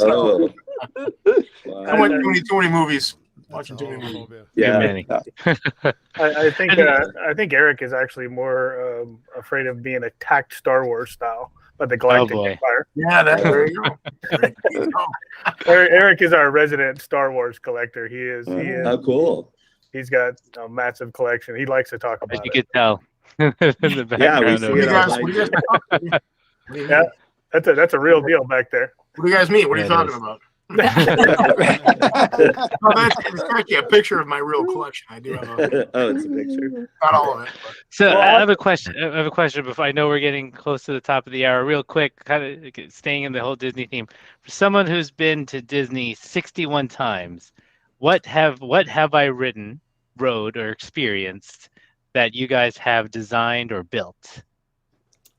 Oh.
I went too many movies. Watching too many movies.
Yeah.
I think Eric is actually more afraid of being attacked Star Wars style by the Galactic Empire.
Yeah, there you go.
Eric is our resident Star Wars collector. He is.
Oh, cool.
He's got a massive collection. He likes to talk about
it. You could tell. In the background.
Yeah, that's a real deal back there.
What do you guys mean? What are you talking about? It's actually a picture of my real collection. I do have
it's a picture.
Not all of it.
So I have a question. Before I know we're getting close to the top of the hour. Real quick, kind of staying in the whole Disney theme. For someone who's been to Disney 61 times, what have I rode or experienced that you guys have designed or built?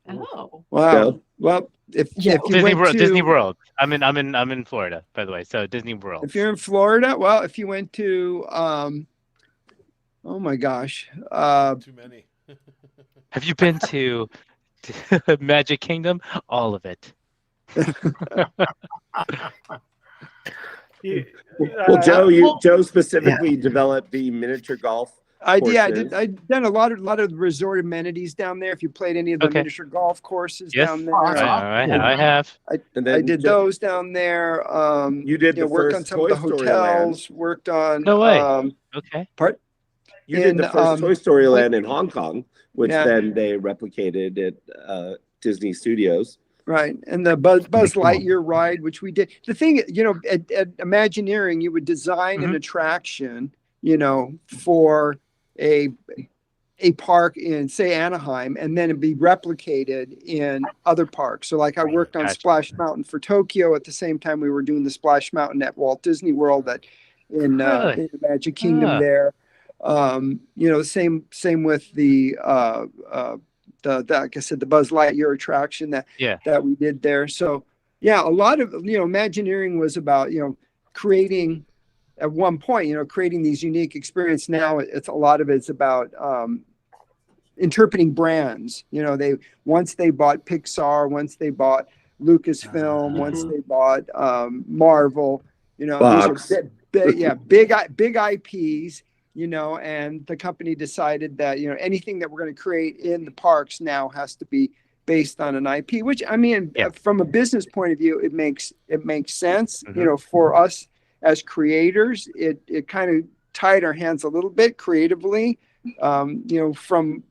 Oh.
Wow. Well, if you went to
Disney World. I'm in Florida, by the way. So Disney World.
If you're in Florida, well, if you went to oh my gosh.
Too many.
Have you been to Magic Kingdom? All of it.
Well, Joe specifically developed the miniature golf.
I've done a lot of resort amenities down there. If you played any of the miniature golf courses down there,
I have.
I did those down there.
You did the
worked
first
on some
Toy
of the
Story
hotels.
Land.
Worked on.
No way. Okay.
Part.
You did the first Toy Story Land in Hong Kong, which then they replicated at Disney Studios.
Right, and the Buzz Lightyear ride, which we did. The thing, at Imagineering, you would design an attraction, for a a park in, say, Anaheim, and then it'd be replicated in other parks. So like I worked on Splash Mountain for Tokyo at the same time we were doing the Splash Mountain at Walt Disney World in the Magic Kingdom there. Same with the like I said, the Buzz Lightyear attraction that we did there. So yeah, a lot of, Imagineering was about, creating at one point, creating these unique experiences. Now it's a lot of it's about interpreting brands. Once they bought Pixar, once they bought Lucasfilm, once they bought Marvel, these are big IPs, and the company decided that, anything that we're going to create in the parks now has to be based on an IP, which from a business point of view, it makes sense, for us as creators. It kind of tied our hands a little bit creatively. From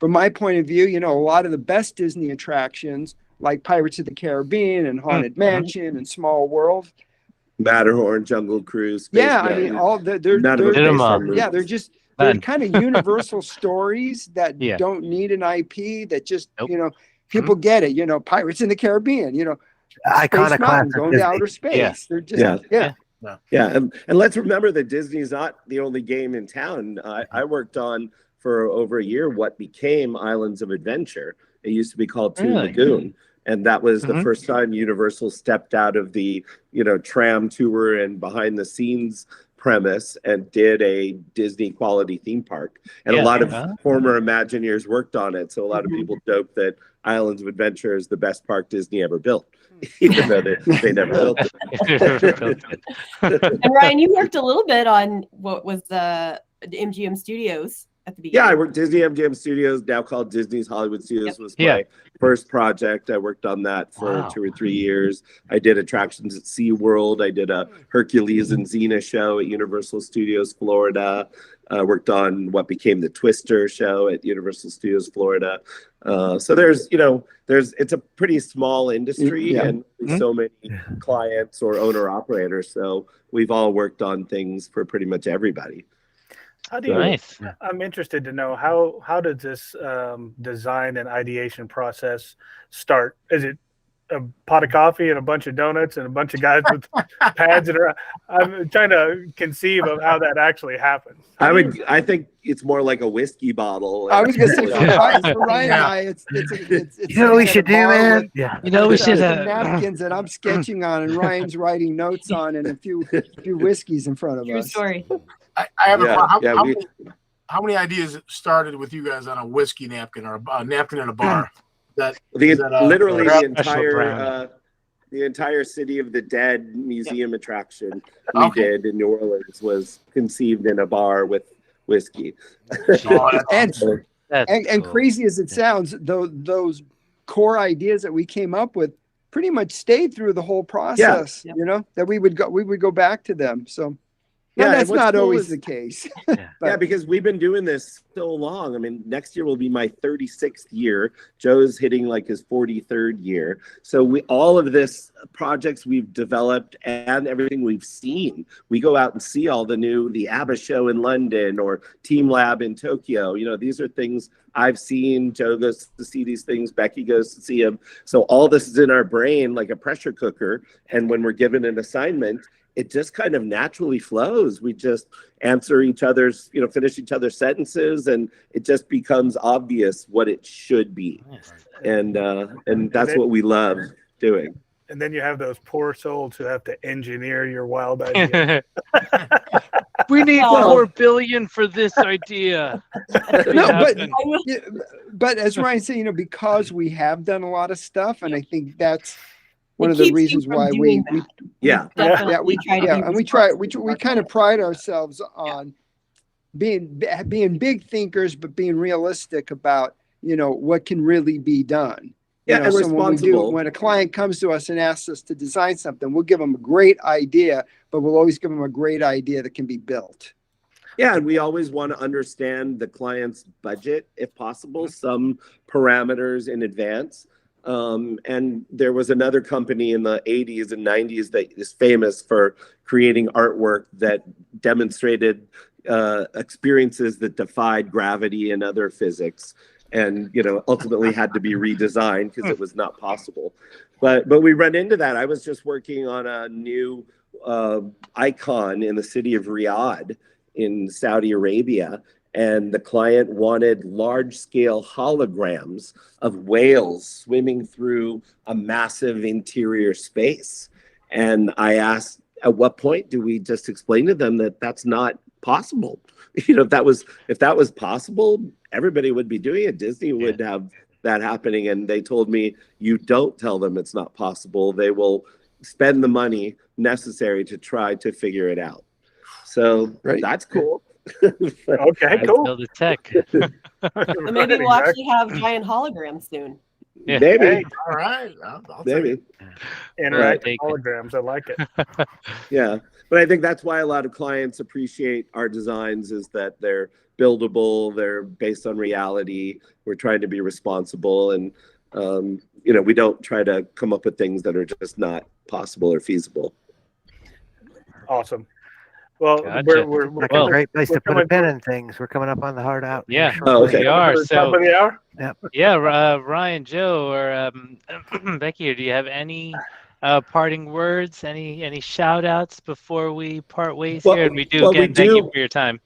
my point of view, a lot of the best Disney attractions like Pirates of the Caribbean and Haunted Mansion and Small World,
Matterhorn, Jungle Cruise, Space Mountain.
all they're kind of universal stories that don't need an IP, that just people get it. Pirates in the Caribbean, Space Mountain, going to outer space. They're just
and let's remember that Disney's not the only game in town. I worked on for over a year what became Islands of Adventure. It used to be called Toon Lagoon. And that was the first time Universal stepped out of the, tram tour and behind the scenes premise and did a Disney quality theme park. And a lot of former Imagineers worked on it. So a lot of people joke that Islands of Adventure is the best park Disney ever built, even though they never built it.
And Ryan, you worked a little bit on what was the MGM Studios at the beginning.
Yeah, I worked Disney MGM Studios, now called Disney's Hollywood Studios, was my first project. I worked on that for 2 or 3 years. I did attractions at SeaWorld. I did a Hercules and Xena show at Universal Studios Florida. Worked on what became the Twister show at Universal Studios Florida. So it's a pretty small industry and so many clients or owner operators. So we've all worked on things for pretty much everybody.
How do you? I'm interested to know how does this design and ideation process start? Is it a pot of coffee and a bunch of donuts and a bunch of guys with pads? I'm trying to conceive of how that actually happens.
I think it's more like a whiskey bottle.
I was going to say for Ryan and I, it's
what we should do, man?
We should
have napkins that I'm sketching on and Ryan's writing notes on, and a few whiskeys in front of
True
us.
Story.
I have a how many ideas started with you guys on a whiskey napkin or a napkin in a bar?
Literally the entire City of the Dead museum attraction we did in New Orleans was conceived in a bar with whiskey.
And crazy as it sounds, those core ideas that we came up with pretty much stayed through the whole process. That we would go back to them. So. Yeah, that's not always the case.
Because we've been doing this so long. I mean, next year will be my 36th year. Joe's hitting like his 43rd year. So all of this projects we've developed and everything we've seen, we go out and see all the ABBA show in London or Team Lab in Tokyo. These are things I've seen. Joe goes to see these things. Beckie goes to see them. So all this is in our brain like a pressure cooker. And when we're given an assignment, it just kind of naturally flows. We just answer each other's, finish each other's sentences, and it just becomes obvious what it should be. And that's what we love doing.
And then you have those poor souls who have to engineer your wild idea.
We need $4 billion for this idea.
But as Ryan said, because we have done a lot of stuff, and I think that's one of the reasons why we kind of pride ourselves on being big thinkers, but being realistic about what can really be done.
And responsible.
When a client comes to us and asks us to design something, we'll give them a great idea, but we'll always give them a great idea that can be built.
Yeah, and we always want to understand the client's budget, if possible, some parameters in advance. And there was another company in the 80s and 90s that is famous for creating artwork that demonstrated experiences that defied gravity and other physics, and ultimately had to be redesigned because it was not possible. But we run into that. I was just working on a new icon in the city of Riyadh in Saudi Arabia, and the client wanted large-scale holograms of whales swimming through a massive interior space. And I asked, at what point do we just explain to them that that's not possible? If that was possible, everybody would be doing it. Disney would have that happening. And they told me, you don't tell them it's not possible. They will spend the money necessary to try to figure it out. So that's cool.
Okay, cool.
Build the tech.
So maybe we'll actually have giant holograms soon.
Yeah.
Maybe.
Hey,
All right. I'll
Maybe.
take it.
interactive holograms. I like it.
Yeah. But I think that's why a lot of clients appreciate our designs, is that they're buildable, they're based on reality. We're trying to be responsible, and we don't try to come up with things that are just not possible or feasible.
Awesome. Well,
Gotcha.
we're
Like a great place to put a pin in things. We're coming up on the hard out.
Yeah.
Okay.
We are.
Top of the hour?
Yeah, Ryan, Joe, or Becky, do you have any parting words, any shout outs before we part ways here? And we do again, thank you for your time.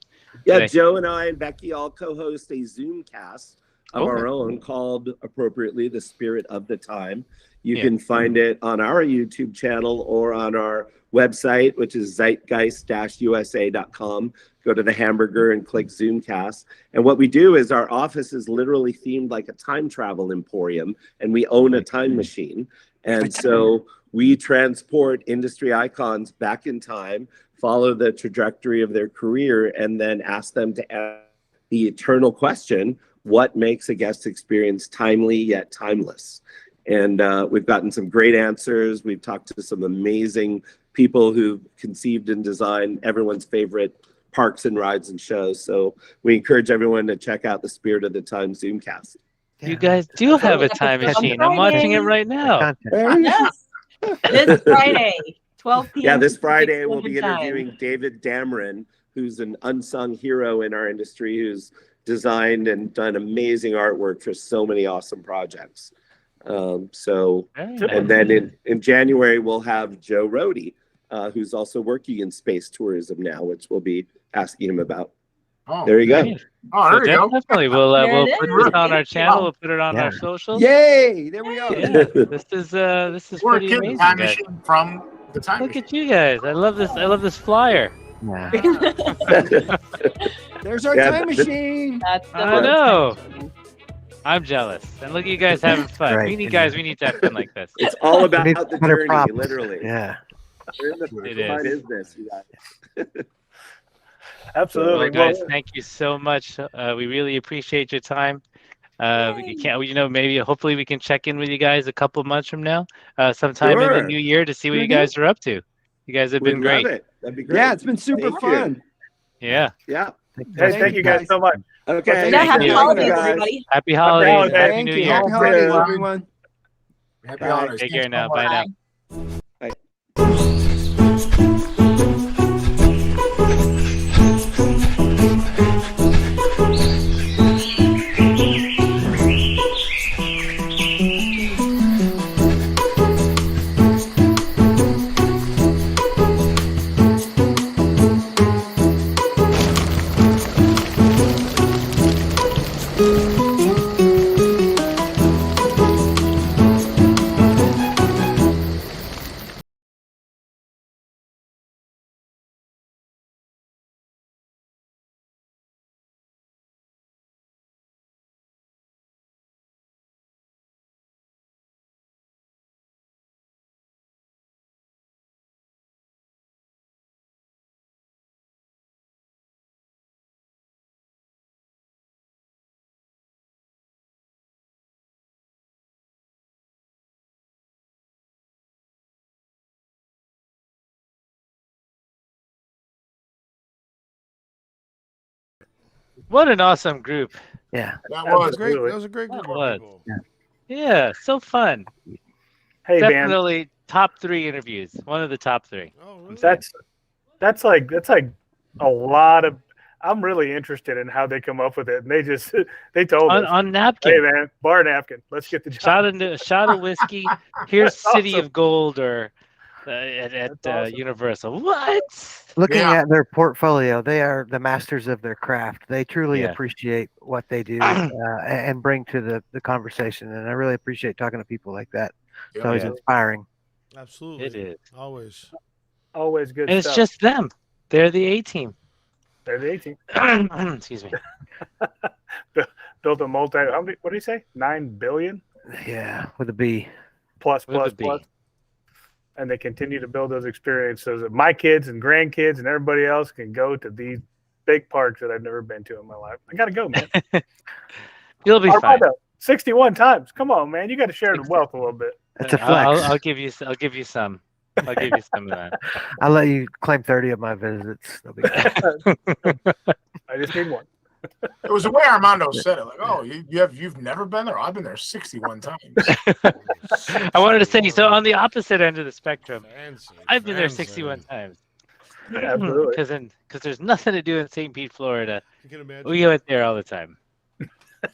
Yeah,
today.
Joe and I and Becky all co-host a Zoom cast of our own called, appropriately, The Spirit of the Time. You can find it on our YouTube channel or on our website, which is zeitgeist-usa.com. Go to the hamburger and click Zoomcast. And what we do is our office is literally themed like a time travel emporium, and we own a time machine. And so we transport industry icons back in time, follow the trajectory of their career, and then ask them to ask the eternal question, what makes a guest experience timely yet timeless? And we've gotten some great answers. We've talked to some amazing people who conceived and designed everyone's favorite parks and rides and shows. So we encourage everyone to check out the Spirit of the Time Zoomcast.
You guys do have a time machine. I'm watching it right now.
Yes. This Friday, 12 p.m.
Yeah, this Friday we'll be
Standard Time.
interviewing David Dameron, who's an unsung hero in our industry, who's designed and done amazing artwork for so many awesome projects. And then in January, we'll have Joe Rohde, who's also working in space tourism now, which we'll be asking him about.
Oh,
there you go.
Oh, there you go.
Definitely. We'll put this on our channel. We'll put it on our socials.
Yay! There we go.
Yeah, this is
We're
pretty
a kid
amazing,
time
guys.
machine from the time
Look
machine.
at you guys. I love this flyer.
There's our time machine.
That's the
I know. I'm jealous. And look at you guys having fun.
Right.
We need to have fun like this.
It's all about
We need
the
better
journey,
props.
literally.
Yeah.
We're in the
It
fun
is.
business, you guys.
Absolutely.
Well, guys, thank you so much. We really appreciate your time. Hopefully we can check in with you guys a couple months from now, sometime in the new year, to see what you guys are up to. You guys have been
We'd
great.
love it. That'd be great.
Yeah, it's been super
Thank
fun.
you.
Yeah.
Yeah.
Hey, thank you guys so much.
Okay.
Yeah, happy
you.
holidays,
guys.
everybody.
Happy holidays. Happy
Thank
New
you.
Year.
Happy holidays, everyone.
Happy
Bye.
holidays.
Take
Thanks
care now.
so much.
Bye now. What an awesome group.
Yeah.
That was
Great. That was a great group
was.
of people.
Yeah.
Yeah, so fun.
Hey, man.
Definitely top 3 interviews. One of the top 3.
Oh, really?
That's like a lot of. I'm really interested in how they come up with it, and they told us
on napkin.
Hey, man, bar napkin. Let's get the job.
Shot of whiskey. Here's City
awesome.
of Gold or at awesome. Universal. What?
Looking at their portfolio, they are the masters of their craft. They truly appreciate what they do and bring to the conversation. And I really appreciate talking to people like that. It's always inspiring.
Absolutely.
It is.
Always
good
and
stuff.
It's just them. They're the A-team.
They're the A-team.
Excuse me.
Built a how many, what do you say? 9 billion?
Yeah, with a B.
Plus. And they continue to build those experiences so that my kids and grandkids and everybody else can go to these big parks that I've never been to in my life. I got to go, man.
You'll be fine.
61 times. Come on, man. You got to share the wealth a little bit.
That's a flex.
I'll give you some. I'll give you some of that.
I'll let you claim 30 of my visits.
I just need one.
It was the way Armando said it. Like, oh, you've never been there? I've been there 61 times.
I wanted to say, so on the opposite end of the spectrum, I've been there 61 times.
Absolutely.
Because there's nothing to do in St. Pete, Florida. We went there all the time.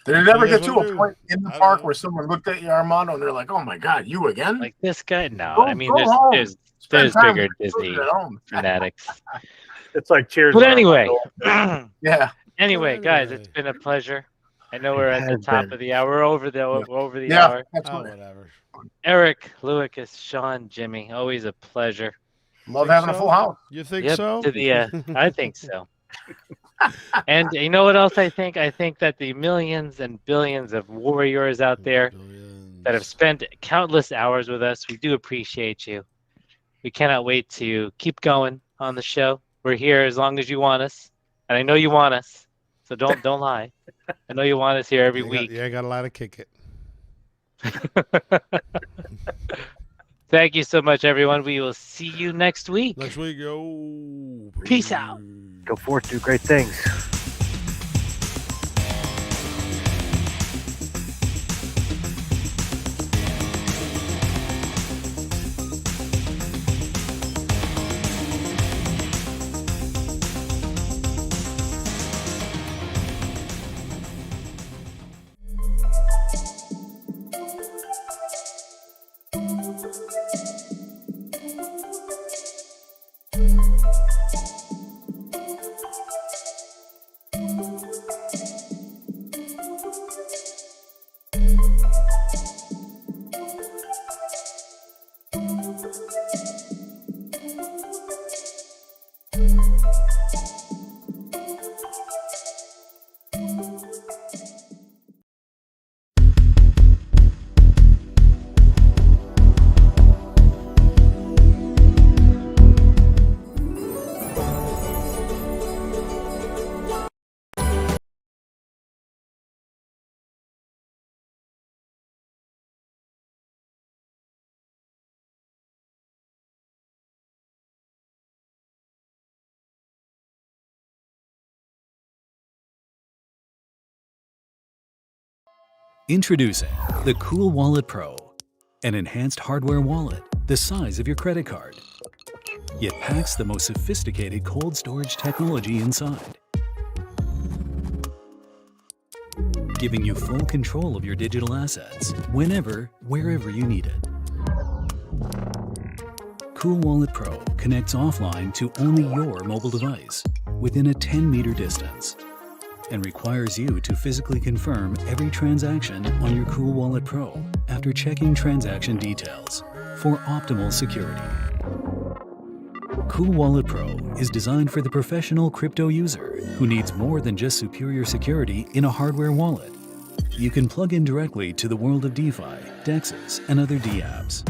Did it ever get to a point in the park where someone looked at you, Armando, and they're like, "Oh my God, you again?"
Like this guy? No,
Go,
I mean, there's bigger Disney fanatics.
It's like Cheers.
But anyway,
yeah.
Anyway, guys, it's been a pleasure. I know we're at the top of the hour. We're over the hour.
That's
whatever.
Eric, Lucas, Sean, Jimmy, always a pleasure.
Love having a full house.
You think so?
I think so. And you know what else I think? I think that the millions and billions of warriors out there that have spent countless hours with us, we do appreciate you. We cannot wait to keep going on the show. We're here as long as you want us. And I know you want us. So don't lie. I know you want us here every week.
Yeah, I got a lot of kick it.
Thank you so much, everyone. We will see you next week.
Next week, yo.
Peace out.
Go forth, do great things.
Introducing the Cool Wallet Pro, an enhanced hardware wallet the size of your credit card. It packs the most sophisticated cold storage technology inside, giving you full control of your digital assets whenever, wherever you need it. Cool Wallet Pro connects offline to only your mobile device within a 10-meter distance and requires you to physically confirm every transaction on your Cool Wallet Pro after checking transaction details for optimal security. Cool Wallet Pro is designed for the professional crypto user who needs more than just superior security in a hardware wallet. You can plug in directly to the world of DeFi, DEXs, and other DApps,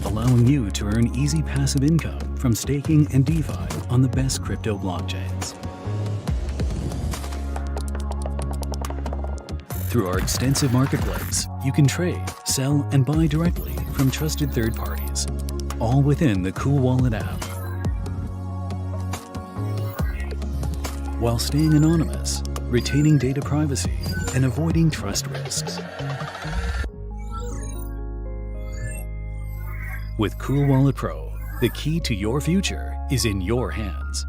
allowing you to earn easy passive income from staking and DeFi on the best crypto blockchains. Through our extensive marketplace, you can trade, sell, and buy directly from trusted third parties, all within the Cool Wallet app. While staying anonymous, retaining data privacy, and avoiding trust risks. With Cool Wallet Pro, the key to your future is in your hands.